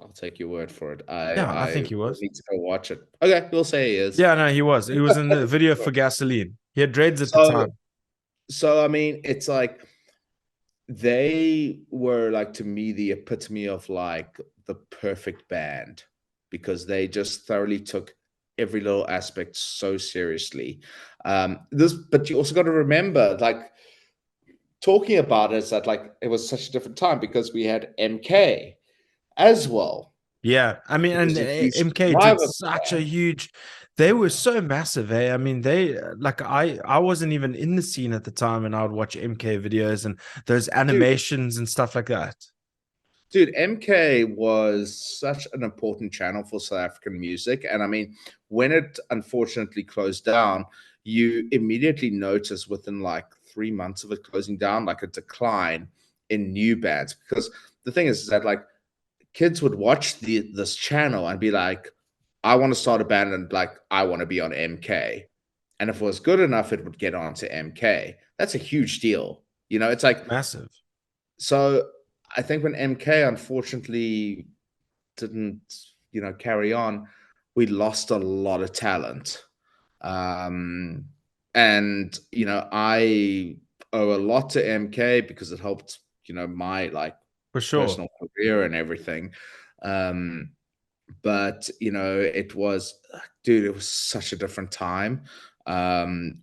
S2: I'll take your word for it.
S1: Yeah, I
S2: I
S1: think he
S2: will
S1: was.
S2: need to go watch it. Okay, we'll say he is.
S1: Yeah, no, he was. He was in the video for Gasoline. He had dreads at the
S2: So,
S1: time.
S2: so I mean, it's like they were like, to me, the epitome of like the perfect band, because they just thoroughly took every little aspect so seriously. But you also got to remember, like, talking about it, is that like it was such a different time because we had MK as well.
S1: Yeah, I mean,
S2: It
S1: and
S2: was a huge
S1: MK did
S2: driver.
S1: such a huge. They were so massive, eh? I mean, they like I wasn't even in the scene at the time, and I would watch MK videos and those
S2: Dude,
S1: animations and stuff like that.
S2: Dude, MK was such an important channel for South African music. And I mean, when it unfortunately closed down, you immediately notice within like 3 months of it closing down, like a decline in new bands. Because the thing is that like kids would watch this channel and be like, I want to start a band and like I want to be on MK. And if it was good enough, it would get on to MK. That's a huge deal. It's like
S1: Massive.
S2: so I think when MK unfortunately didn't, carry on, we lost a lot of talent. Um, and I owe a lot to MK because it helped, my like
S1: For sure.
S2: personal career and everything. But it was, dude, it was such a different time.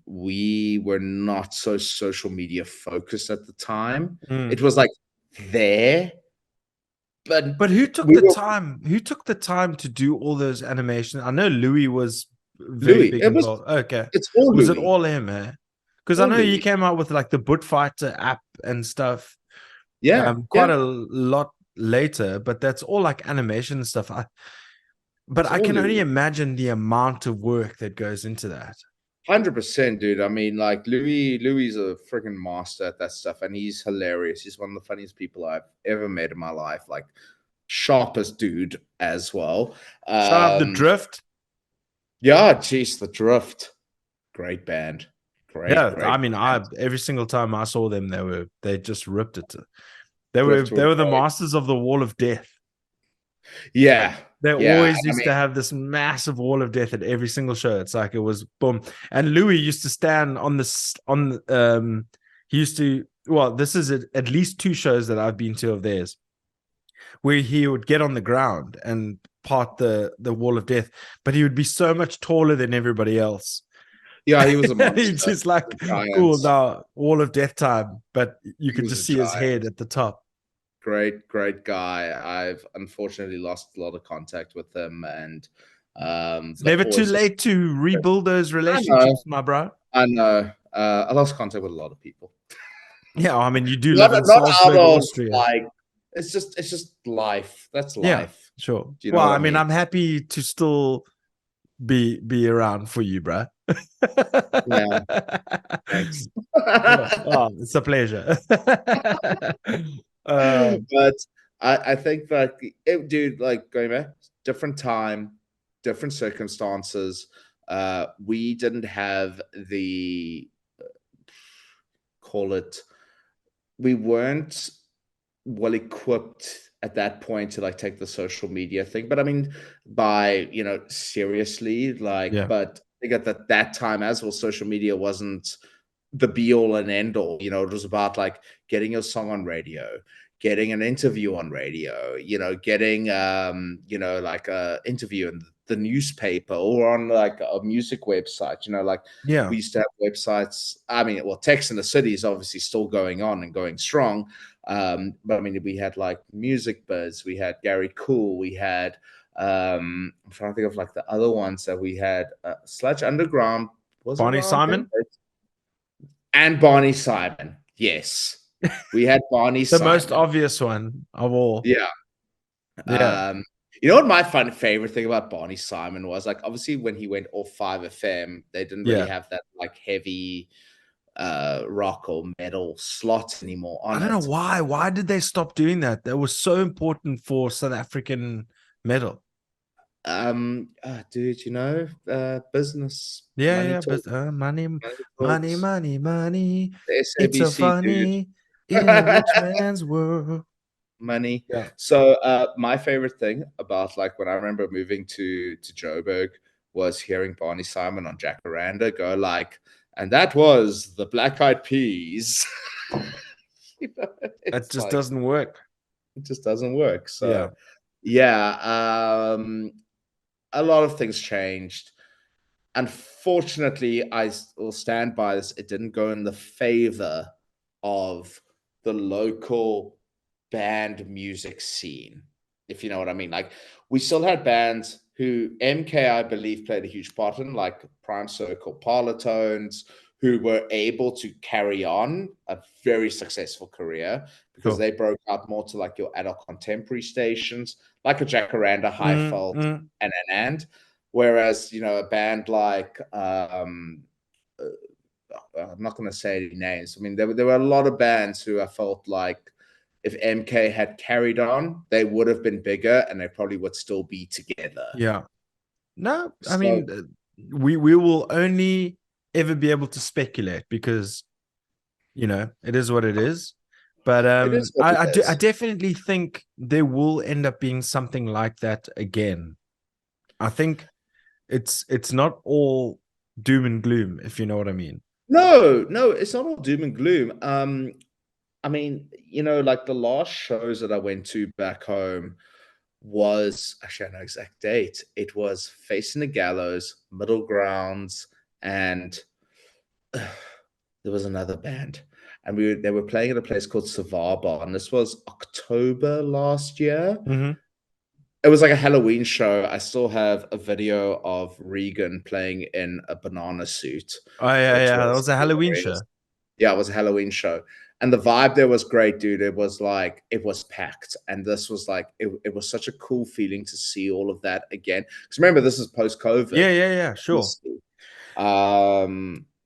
S2: We were not so social media focused at the time. It
S1: Mm.
S2: was like there, but
S1: But who took
S2: we
S1: the
S2: were
S1: time? Who took the time to do all those animations? I know Louis was very
S2: Louis.
S1: big
S2: It was
S1: involved. Okay.
S2: it's all
S1: Was it
S2: Louis.
S1: all him, eh? Because I
S2: All
S1: know he
S2: Louis.
S1: came out with like the Butt Fighter app and stuff
S2: Yeah,
S1: quite
S2: yeah.
S1: a lot later, but that's all like animation and stuff. But
S2: It's
S1: I
S2: all
S1: can only
S2: Louis.
S1: imagine the amount of work that goes into that.
S2: 100%, dude. I mean, like Louis a freaking master at that stuff, and he's hilarious. He's one of the funniest people I've ever met in my life. Like sharpest dude as well.
S1: Shout out the Drift.
S2: Yeah, geez, the Drift. Great band. Great,
S1: Yeah, I
S2: great
S1: mean,
S2: band.
S1: every single time I saw them, they just ripped it.
S2: Drift
S1: They
S2: were
S1: were the
S2: great.
S1: masters of the wall of death.
S2: Yeah,
S1: They
S2: yeah.
S1: always
S2: I
S1: used
S2: mean,
S1: to have this massive wall of death at every single show. It's like it was boom. And Louis used to stand on this on he used to well, this is at least two shows that I've been to of theirs where he would get on the ground and part the wall of death, but he would be so much taller than everybody else.
S2: yeah, he was a
S1: He's
S2: monster.
S1: just like,
S2: A
S1: cool,
S2: giant.
S1: now wall of death time, but you
S2: He
S1: could
S2: was a
S1: just see his head
S2: giant.
S1: at the top.
S2: Great, great guy. I've unfortunately lost a lot of contact with him, and
S1: It's
S2: but
S1: never too
S2: always just
S1: late to rebuild those
S2: I know,
S1: relationships, my bro.
S2: I know. I lost contact with a lot of people.
S1: Yeah, I mean, you do live
S2: Not
S1: in
S2: not out
S1: Salzburg,
S2: of
S1: Austria.
S2: like it's just life. That's
S1: Yeah,
S2: life.
S1: sure.
S2: Do you know
S1: Well,
S2: what
S1: I
S2: I
S1: mean,
S2: mean?
S1: I'm happy to still be around for you, bro.
S2: Yeah. Thanks.
S1: Oh, it's a pleasure. uh,
S2: But I think that dude, like going back, different time, different circumstances. We didn't have the call it. We weren't well equipped at that point to like take the social media thing. But I mean, by seriously, like,
S1: yeah,
S2: but I think at that time as well, social media wasn't the be all and end all. It was about like getting your song on radio, getting an interview on radio, getting like a interview in the newspaper or on like a music website. Like
S1: yeah,
S2: we used to have websites. I mean, well, Text in the City is obviously still going on and going strong. But I mean, we had like Music Buzz, we had Gary Cool, we had I'm trying to think of like the other ones that we had. Sludge Underground was
S1: Barney
S2: around then,
S1: Simon,
S2: and Barney Simon. Yes, we had Barney
S1: the most
S2: Simon.
S1: obvious one of all.
S2: Yeah.
S1: Yeah,
S2: You know what my favorite thing about Barney Simon was? Like, obviously, when he went off 5FM, they didn't really
S1: yeah.
S2: have that like heavy rock or metal slot anymore
S1: I
S2: on
S1: don't know
S2: it.
S1: why. Why did they stop doing that? That was so important for South African metal.
S2: Dude, business,
S1: Yeah,
S2: money
S1: yeah,
S2: talk,
S1: but money,
S2: money
S1: money,
S2: talks.
S1: money, money.
S2: The
S1: It's so
S2: SABC, dude.
S1: funny in a rich man's world.
S2: Money.
S1: Yeah.
S2: So my favorite thing about like when I remember moving to Joburg was hearing Barney Simon on Jacaranda go like, and that was the Black Eyed Peas.
S1: It
S2: It's
S1: just
S2: like
S1: doesn't work.
S2: it just doesn't work.
S1: Yeah.
S2: So yeah, a lot of things changed. Unfortunately, I will stand by this. It didn't go in the favor of the local band music scene, if you know what I mean. Like, we still had bands who MK, I believe, played a huge part in, like Prime Circle, Parlotones, who were able to carry on a very successful career because
S1: Sure.
S2: they broke out more to like your adult contemporary stations, like a Jacaranda, Highfeld, and whereas a band like I'm not going to say any names. I mean, there were a lot of bands who I felt like if MK had carried on, they would have been bigger and they probably would still be together.
S1: Yeah. No, I
S2: So
S1: mean, we will only ever be able to speculate because it is what it is. But
S2: it is what it
S1: I
S2: is.
S1: definitely think there will end up being something like that again. I think it's not all doom and gloom, if you know what I mean.
S2: No, it's not all doom and gloom. I mean, like the last shows that I went to back home was actually I know exact date. It was Facing the Gallows, Middle Grounds, and there was another band. And they were playing at a place called Savaba, and this was October last year.
S1: Mm-hmm.
S2: It was like a Halloween show. I still have a video of Regan playing in a banana suit,
S1: Oh yeah,
S2: which
S1: yeah. That
S2: was
S1: was a Halloween show.
S2: hilarious. Yeah, it was a Halloween show. And the vibe there was great, dude. It was like, it was packed. And this was like, it was such a cool feeling to see all of that again. Because remember, this is post COVID,
S1: Yeah, yeah, yeah. Sure.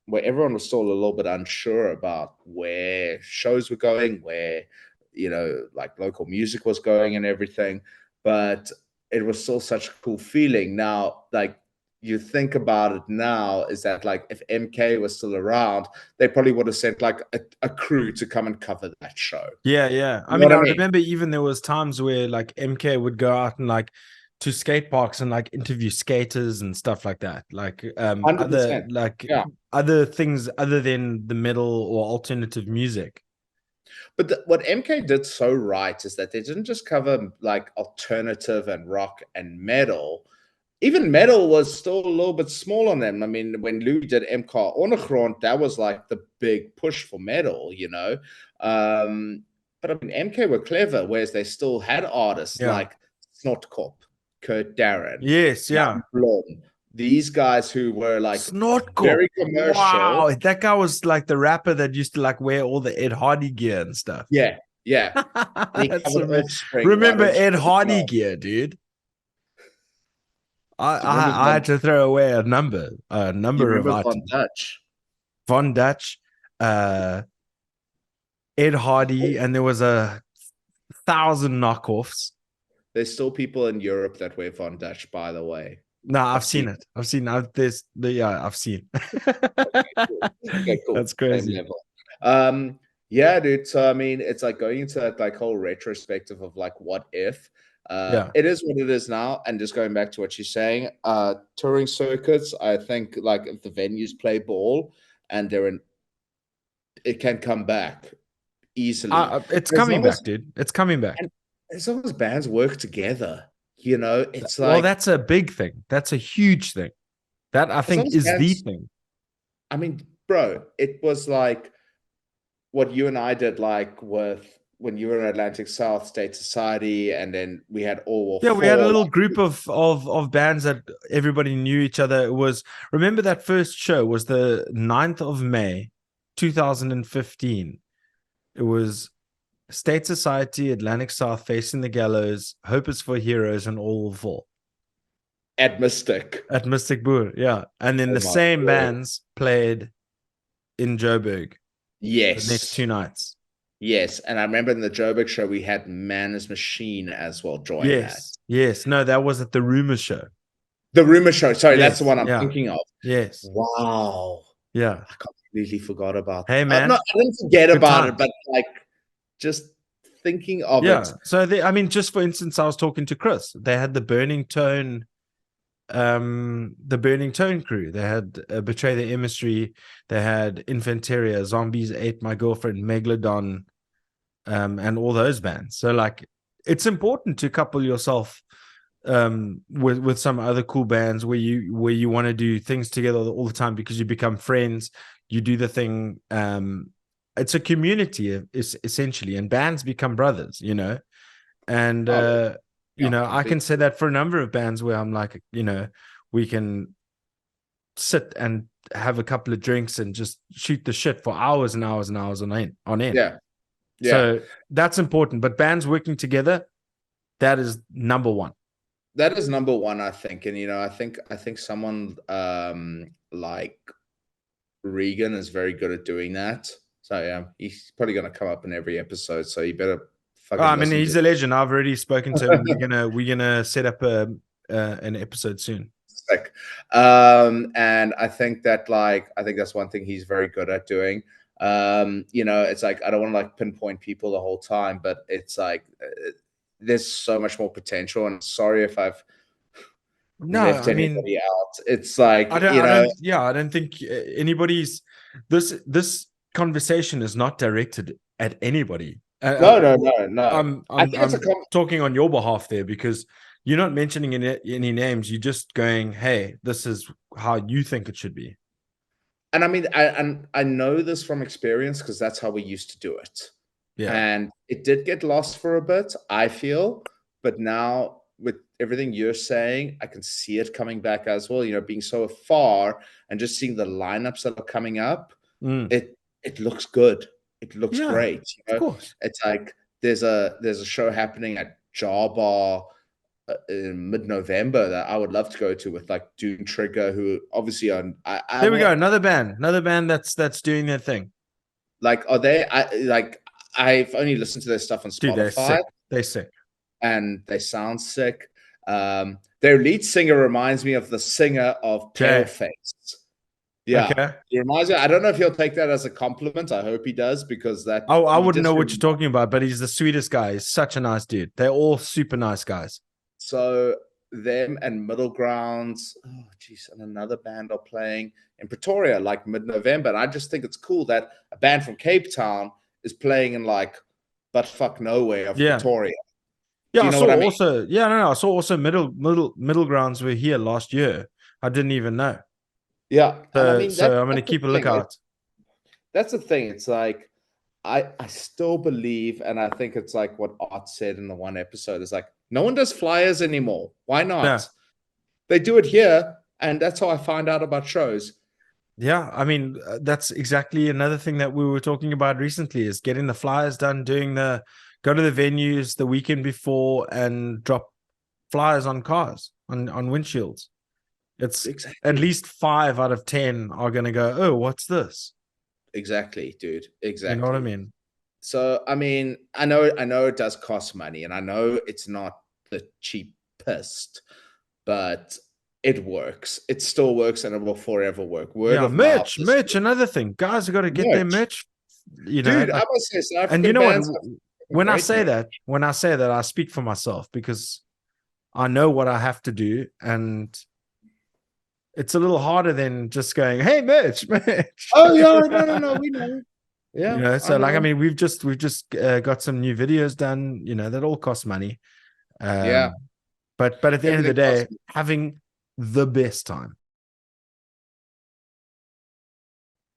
S2: where everyone was still a little bit unsure about where shows were going, where, like local music was going and everything. But it was still such a cool feeling. Now, like, you think about it now, is that like if MK was still around, they probably would have sent like a crew to come and cover that show.
S1: Yeah, yeah. I
S2: You know
S1: mean,
S2: what
S1: I
S2: I mean?
S1: remember even there was times where like MK would go out and like to skate parks and like interview skaters and stuff like that. Like other
S2: 100%.
S1: like
S2: Yeah.
S1: other things other than the metal or alternative music.
S2: But what MK did so right is that they didn't just cover like alternative and rock and metal. Even metal was still a little bit small on them. I mean, when Louis did MK Ondergrond, that was like the big push for metal. But I mean, MK were clever, whereas they still had artists
S1: Yeah.
S2: like Snotkop, Kurt Darren,
S1: Yes,
S2: Jan
S1: yeah.
S2: Blom, these guys who were like
S1: Snortkop.
S2: very commercial.
S1: Wow. That guy was like the rapper that used to like wear all the Ed Hardy gear and stuff.
S2: Yeah, yeah. And he
S1: That's
S2: covered
S1: amazing.
S2: Offspring, Why
S1: Remember
S2: Don't You
S1: Ed
S2: Wanna
S1: Hardy
S2: Know?
S1: gear, dude?
S2: Do you remember
S1: I had to throw away a
S2: you
S1: number of
S2: remember Von
S1: items.
S2: Dutch?
S1: Von Dutch, uh, Ed Hardy, and there was 1,000 knockoffs.
S2: There's still people in Europe that wear Von Dutch, by the way.
S1: No, I've
S2: I've
S1: seen
S2: seen.
S1: it. I've seen. I've seen.
S2: Okay, cool.
S1: That's
S2: Same
S1: crazy.
S2: level. Yeah, dude. So I mean, it's like going into that like whole retrospective of like what if.
S1: Yeah,
S2: It is what it is now, and just going back to what you're saying, touring circuits. I think like if the venues play ball and it can come back easily.
S1: it's
S2: As
S1: coming
S2: long as
S1: back, dude. It's coming back.
S2: and as long as bands work together, it's
S1: Well,
S2: like
S1: that's a big thing. That's a huge thing. That I
S2: as long
S1: think
S2: as
S1: is the
S2: bands.
S1: thing.
S2: I mean, bro, it was like what you and I did, like with when you were in Atlantic South State Society, and then we had All War
S1: Yeah, we had a
S2: 4.
S1: little group of bands that everybody knew each other. It was remember that first show was the 9th of May, 2015. It was State Society, Atlantic South, Facing the Gallows, Hope is for Heroes, and All Will Fall
S2: At Mystic.
S1: at Mystic Boer. Yeah. And then
S2: Oh
S1: the
S2: my
S1: same
S2: word.
S1: bands played in Joburg the next
S2: Yes.
S1: 2 nights.
S2: Yes. And I remember in the Joburg show, we had Man's Machine as well join that.
S1: Yes. Yes. No, that was at the Rumor Show.
S2: The Rumor show. Sorry, that's the
S1: Yes.
S2: one I'm
S1: Yeah.
S2: thinking of.
S1: Yes.
S2: Wow.
S1: Yeah.
S2: I completely forgot about
S1: Hey,
S2: that.
S1: man.
S2: No, I didn't forget
S1: Good
S2: about it,
S1: times.
S2: but like just thinking of
S1: Yeah.
S2: it.
S1: So I mean, just for instance, I was talking to Chris. They had the Burning Tone crew. They had Betray the Emissary. They had Infanteria, Zombies Ate My Girlfriend, Megalodon, and all those bands. So like, it's important to couple yourself with some other cool bands where you want to do things together all the time because you become friends. You do the thing. It's a community essentially, and bands become brothers. And
S2: Oh, yeah,
S1: I can say that for a number of bands where I'm like, we can sit and have a couple of drinks and just shoot the shit for hours and hours and hours on end.
S2: Yeah.
S1: So that's important. But bands working together, that is number one.
S2: That is number one, I think. And I think someone like Regan is very good at doing that. So yeah, he's probably gonna come up in every episode. So you better fucking
S1: I mean, he's a legend. I've already spoken to him. We're gonna set up an episode soon.
S2: Sick. And I think that I think that's one thing he's very good at doing. It's like, I don't want to like pinpoint people the whole time, but it's like there's so much more potential. And sorry if I've left anybody out. It's like,
S1: I don't think anybody's this conversation is not directed at anybody.
S2: No.
S1: I'm talking on your behalf there, because you're not mentioning any names. You're just going, hey, this is how you think it should be.
S2: And I mean, I know this from experience, because that's how we used to do it. Yeah. And it did get lost for a bit, I feel. But now with everything you're saying, I can see it coming back as well. Being so far and just seeing the lineups that are coming up, it looks good. It looks great.
S1: Of course.
S2: It's like there's a show happening at Jar Bar in mid-November that I would love to go to with like Dune Trigger, who obviously there
S1: we go, another band that's doing their thing.
S2: Like, are they? I've only listened to their stuff on Spotify.
S1: Dude, they're sick,
S2: and they sound sick. Their lead singer reminds me of the singer of Paleface. Yeah,
S1: okay.
S2: It reminds me. I don't know if he'll take that as a compliment. I hope he does, because that.
S1: Oh, I wouldn't know what you're talking about, but he's the sweetest guy. He's such a nice dude. They're all super nice guys.
S2: So them and Middle Grounds, oh geez, and another band are playing in Pretoria like mid-November. And I just think it's cool that a band from Cape Town is playing in like buttfuck nowhere of Pretoria.
S1: Yeah, I saw also Middle Grounds were here last year. I didn't even know.
S2: Yeah.
S1: So I'm gonna keep a lookout.
S2: That's the thing. It's like I still believe, and I think it's like what Art said in the one episode, is like, no one does flyers anymore. Why not? Yeah. They do it here, and that's how I find out about shows.
S1: Yeah, I mean, that's exactly another thing that we were talking about recently, is getting the flyers done, go to the venues the weekend before and drop flyers on cars, on windshields. It's at least 5 out of 10 are going to go, oh, what's this?
S2: Exactly, dude. Exactly.
S1: You know what I mean?
S2: So, I mean, I know it does cost money, and I know it's not the cheapest, but it works. It still works, and it will forever work.
S1: Merch, another thing. Guys have got to get their merch.
S2: Dude, I must say, South African,
S1: and you know what? When I say that, I speak for myself, because I know what I have to do, and it's a little harder than just going, hey, merch.
S2: Oh yeah, no, we know. Yeah,
S1: so I mean, we've just got some new videos done. That all costs money. But at the end of the day, having the best time.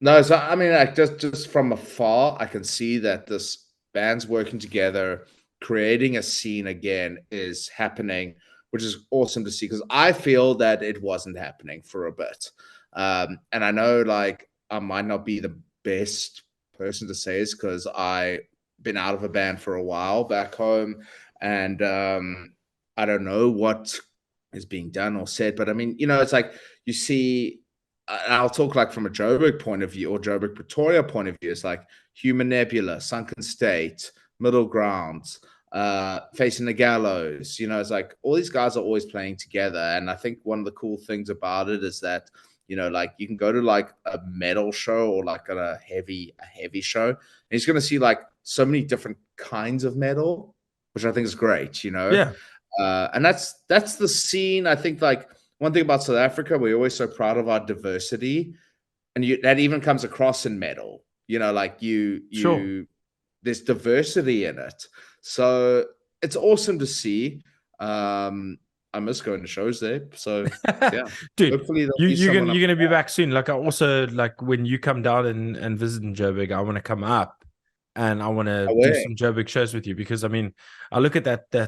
S2: No, so I mean, like just from afar, I can see that this band's working together, creating a scene again is happening, which is awesome to see, because I feel that it wasn't happening for a bit. And I know, like, I might not be the best person to say this, because I've been out of a band for a while back home, and I don't know what is being done or said, but I mean, it's like you see, I'll talk like from a Joburg point of view, or Joburg Pretoria point of view. It's like Human Nebula, Sunken State, Middle Grounds, Facing the Gallows. It's like all these guys are always playing together, and I think one of the cool things about it is that like you can go to like a metal show or like a heavy show, and you're going to see like so many different kinds of metal, which I think is great.
S1: Yeah.
S2: And that's the scene. I think like one thing about South Africa, we're always so proud of our diversity, and that even comes across in metal. Like
S1: Sure.
S2: There's diversity in it, so it's awesome to see. I miss going to shows there, so yeah.
S1: Dude, hopefully you're gonna be back soon. Like, I also, like, when you come down and visit in Joburg, I want to come up and I want to do some Joburg shows with you, because I mean, I look at that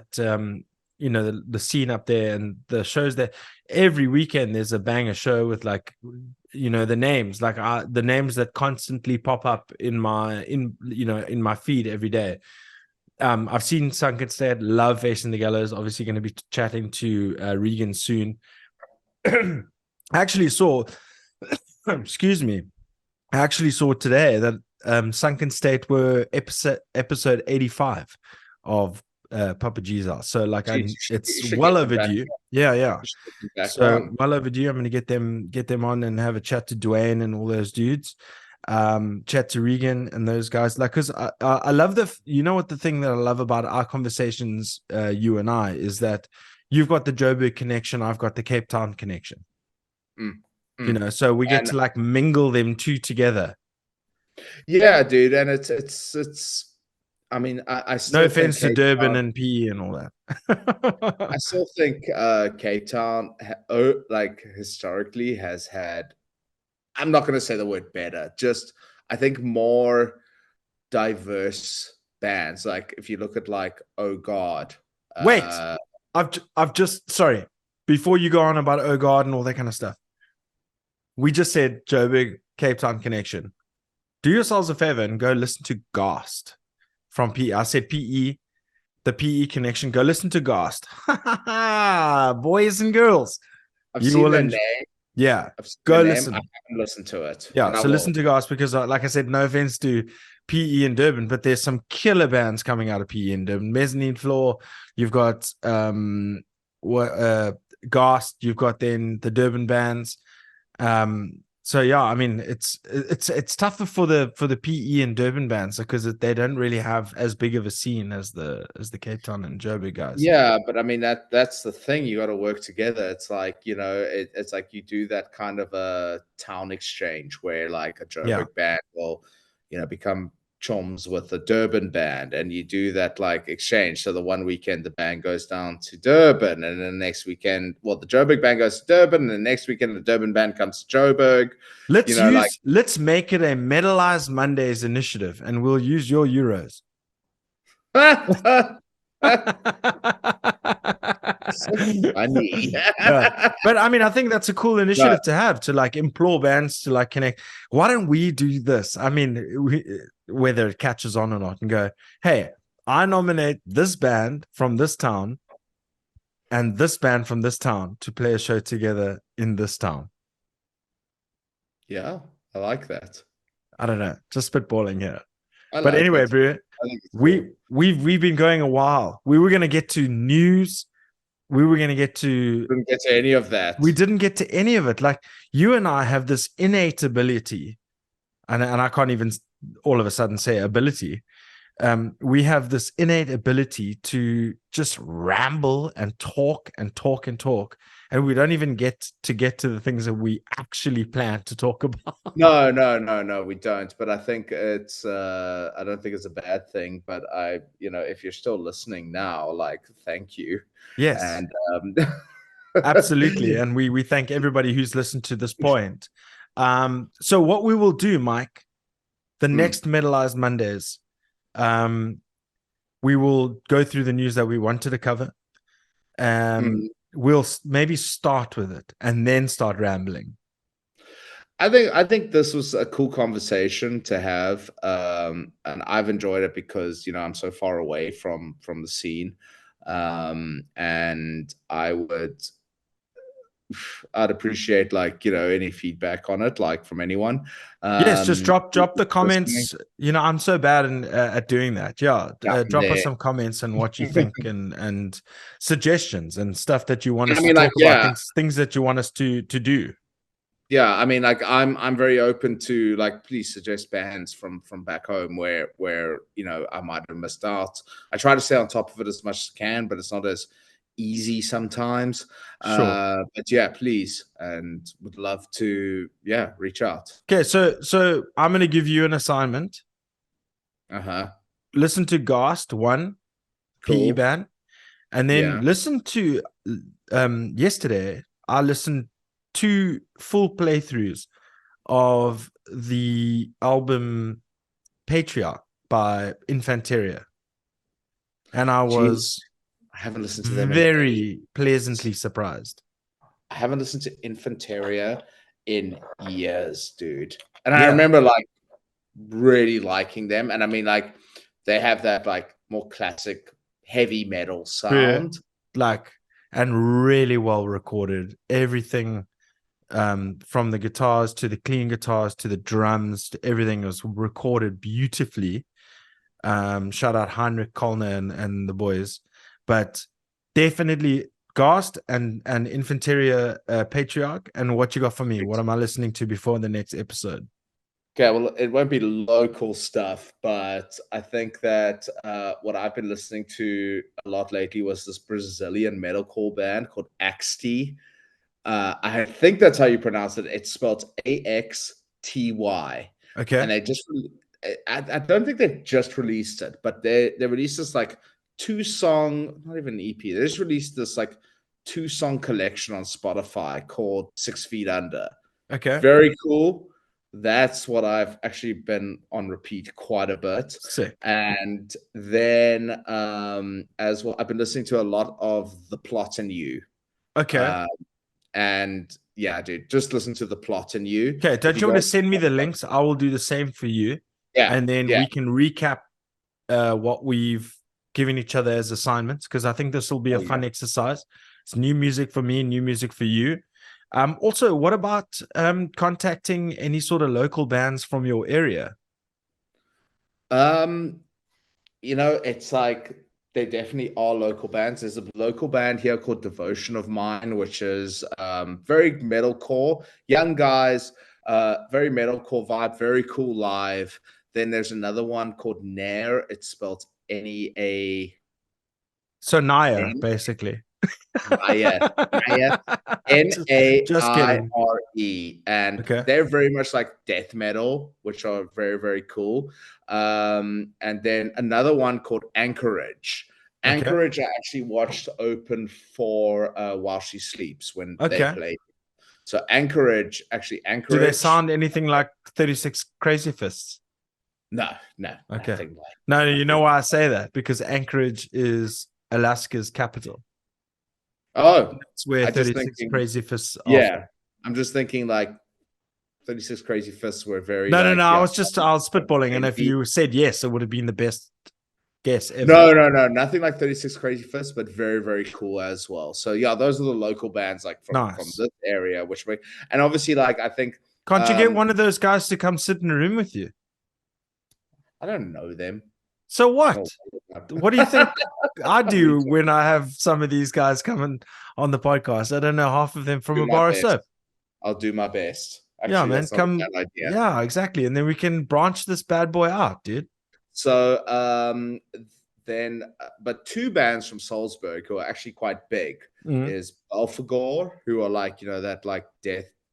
S1: the scene up there and the shows there. Every weekend there's a banger show with, like, the names, like the names that constantly pop up in my feed every day. I've seen Sunken State, love Facing the Gallows. Obviously, going to be chatting to Regan soon. I actually saw, excuse me, I actually saw today that Sunken State were episode 85 of Papa Jesus. So like,
S2: You
S1: it's
S2: should
S1: well
S2: get them back.
S1: overdue. Yeah.
S2: You should get them back
S1: So
S2: on.
S1: well overdue. I'm going to get them on and have a chat to Dwayne and all those dudes. Chat to Regan and those guys. Like, because I love what the thing that I love about our conversations, you and I, is that you've got the Joburg connection, I've got the Cape Town connection. So we get to like mingle them two together.
S2: Yeah, dude, and it's. I mean, I still
S1: No offense to
S2: think
S1: Durban and PE and all that.
S2: I still think Cape Town, like historically, has had. I'm not going to say the word better. Just I think more diverse bands. Like if you look at like Oh God.
S1: Wait, I've just sorry. Before you go on about Oh God and all that kind of stuff, we just said Joburg Cape Town connection. Do yourselves a favor and go listen to Ghast from PE. I said PE, the PE connection. Go listen to Ghast. Boys and girls.
S2: I've seen their name.
S1: Yeah.
S2: I've seen
S1: Go
S2: their
S1: listen.
S2: Name. I haven't listened to it.
S1: Yeah. So listen to Ghast because, like I said, no offense to PE and Durban, but there's some killer bands coming out of PE and Durban. Mezzanine Floor. You've got Ghast. You've got then the Durban bands. So yeah, I mean, it's tougher for the PE and Durban bands because they don't really have as big of a scene as the Cape Town and Joburg guys.
S2: Yeah, but I mean that's the thing. You got to work together. It's like it's like you do that kind of a town exchange where like a Joburg band will become chums with the Durban band, and you do that like exchange. So the one weekend the band goes down to Durban, and then the next weekend, well, the Joburg band goes to Durban, and the next weekend the Durban band comes to Joburg.
S1: Let's make it a Metalized Mondays initiative, and we'll use your euros.
S2: So funny.
S1: Yeah. But I mean, I think that's a cool initiative to have, to like implore bands to like connect. Why don't we do this? I mean, whether it catches on or not, and go, hey, I nominate this band from this town and this band from this town to play a show together in this town.
S2: Yeah, I like that.
S1: I don't know, just spitballing here. But anyway, bro, we've been going a while. We were going to get to news. We were going to get to.
S2: Didn't get to any of that.
S1: We didn't get to any of it. Like, you and I have this innate ability, and I can't even all of a sudden say ability. We have this innate ability to just ramble and talk and talk and talk, and we don't even get to the things that we actually plan to talk about.
S2: No, we don't. But I think it's I don't think it's a bad thing. But if you're still listening now, like, thank you.
S1: Yes.
S2: And
S1: absolutely. And we thank everybody who's listened to this point. So what we will do, Mike, the next Metalized Mondays, we will go through the news that we wanted to cover. We'll maybe start with it and then start rambling.
S2: I think this was a cool conversation to have, and I've enjoyed it because I'm so far away from the scene, and I'd appreciate any feedback on it, like from anyone.
S1: Yes, just drop the comments. I'm so bad at doing that. Drop us some comments and what you think and suggestions and stuff that you want us to talk about, things that you want us to do.
S2: Yeah, I mean, like I'm very open to please suggest bands from back home where I might have missed out. I try to stay on top of it as much as I can, but it's not as easy sometimes.
S1: Sure.
S2: But yeah, please, and would love to reach out.
S1: Okay, so I'm gonna give you an assignment. Listen to Ghast 1, PE band, and then listen to yesterday I listened 2 full playthroughs of the album Patriarch by Infanteria, and I
S2: haven't listened to them
S1: very pleasantly surprised.
S2: I haven't listened to Infanteria in years, dude. And I
S1: Yeah.
S2: remember like really liking them. And I mean, like they have that like more classic heavy metal sound.
S1: Like, and really well recorded. Everything from the guitars to the clean guitars to the drums to everything was recorded beautifully. Shout out Heinrich Kolner and the boys. But definitely Gast and Infanteria Patriarch. And what you got for me? What am I listening to before the next episode?
S2: Okay, well, it won't be local stuff, but I think that what I've been listening to a lot lately was this Brazilian metalcore band called Axty. I think that's how you pronounce it. It's spelled AXTY.
S1: Okay.
S2: And they just, I don't think they've just released it, but they released this like 2-song, not even EP. They just released this like 2-song collection on Spotify called 6 Feet Under.
S1: Okay.
S2: Very cool. That's what I've actually been on repeat quite a bit.
S1: Sick.
S2: And then as well, I've been listening to a lot of The Plot and You.
S1: Okay.
S2: And yeah, dude, just listen to The Plot and You.
S1: Okay. Don't you want to send me the links? I will do the same for you.
S2: Yeah.
S1: And then we can recap what we've given each other as assignments, because I think this will be a fun exercise. It's new music for me, new music for you. Also, what about contacting any sort of local bands from your area?
S2: It's like they definitely are local bands. There's a local band here called Devotion of Mine, which is very metalcore, young guys, very metalcore vibe, very cool live. Then there's another one called Nair. It's spelled Nea.
S1: So Naya, basically.
S2: Naya. Naire. And they're very much like death metal, which are very, very cool. And then another one called Anchorage. Anchorage, I actually watched open for While She Sleeps when they played. So Anchorage.
S1: Do they sound anything like 36 Crazy Fists?
S2: No.
S1: Okay. No, you know why I say that? Because Anchorage is Alaska's capital.
S2: Oh,
S1: that's where 36 Crazy Fists are.
S2: Yeah. I'm just thinking like 36 Crazy Fists were very
S1: No. I was spitballing, and if you said yes, it would have been the best guess ever.
S2: No, nothing like 36 Crazy Fists, but very, very cool as well. So yeah, those are the local bands like from this area, and obviously like I think
S1: can't you get one of those guys to come sit in a room with you?
S2: I don't know them.
S1: So what? What do you think I do when I have some of these guys coming on the podcast? I don't know half of them from a bar of soap.
S2: I'll do my best.
S1: Actually, yeah, man, come. Yeah, exactly, and then we can branch this bad boy out, dude.
S2: So then, but 2 bands from Salzburg who are actually quite big is Belfagor, who are like that like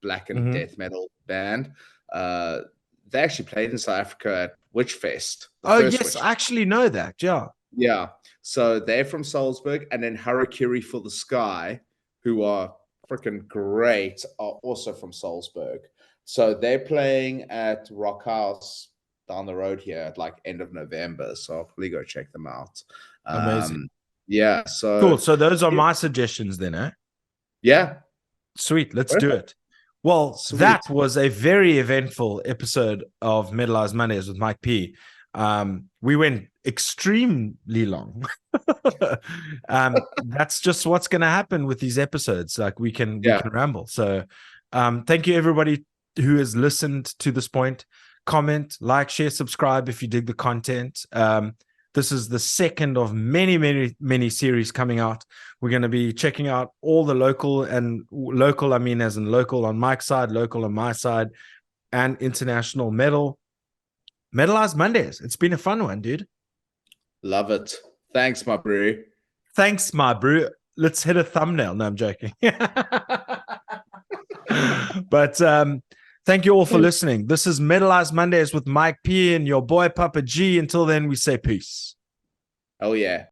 S2: black and death metal band. They actually played in South Africa at Witchfest.
S1: Oh, yes, I actually know that. Yeah.
S2: Yeah. So they're from Salzburg. And then Harakiri for the Sky, who are freaking great, are also from Salzburg. So they're playing at Rock House down the road here at like end of November. So I'll probably go check them out.
S1: Amazing.
S2: Yeah. So
S1: cool. So those are my suggestions then, eh?
S2: Yeah.
S1: Sweet. Let's do it. Well, that was a very eventful episode of Metalized Mondays with Mike P. We went extremely long. That's just what's going to happen with these episodes. Like we can ramble. So thank you everybody who has listened to this point. Comment, like, share, subscribe if you dig the content. This is the second of many series coming out. We're going to be checking out all the local, I mean as in local on Mike's side, local on my side, and international Metalized Mondays. It's been a fun one, dude. Love it. Thanks, my brew. Thanks, my brew. Let's hit a thumbnail. No, I'm joking. But thank you all for listening. This is Metalized Mondays with Mike P and your boy Papa G. Until then, we say peace. Oh, yeah.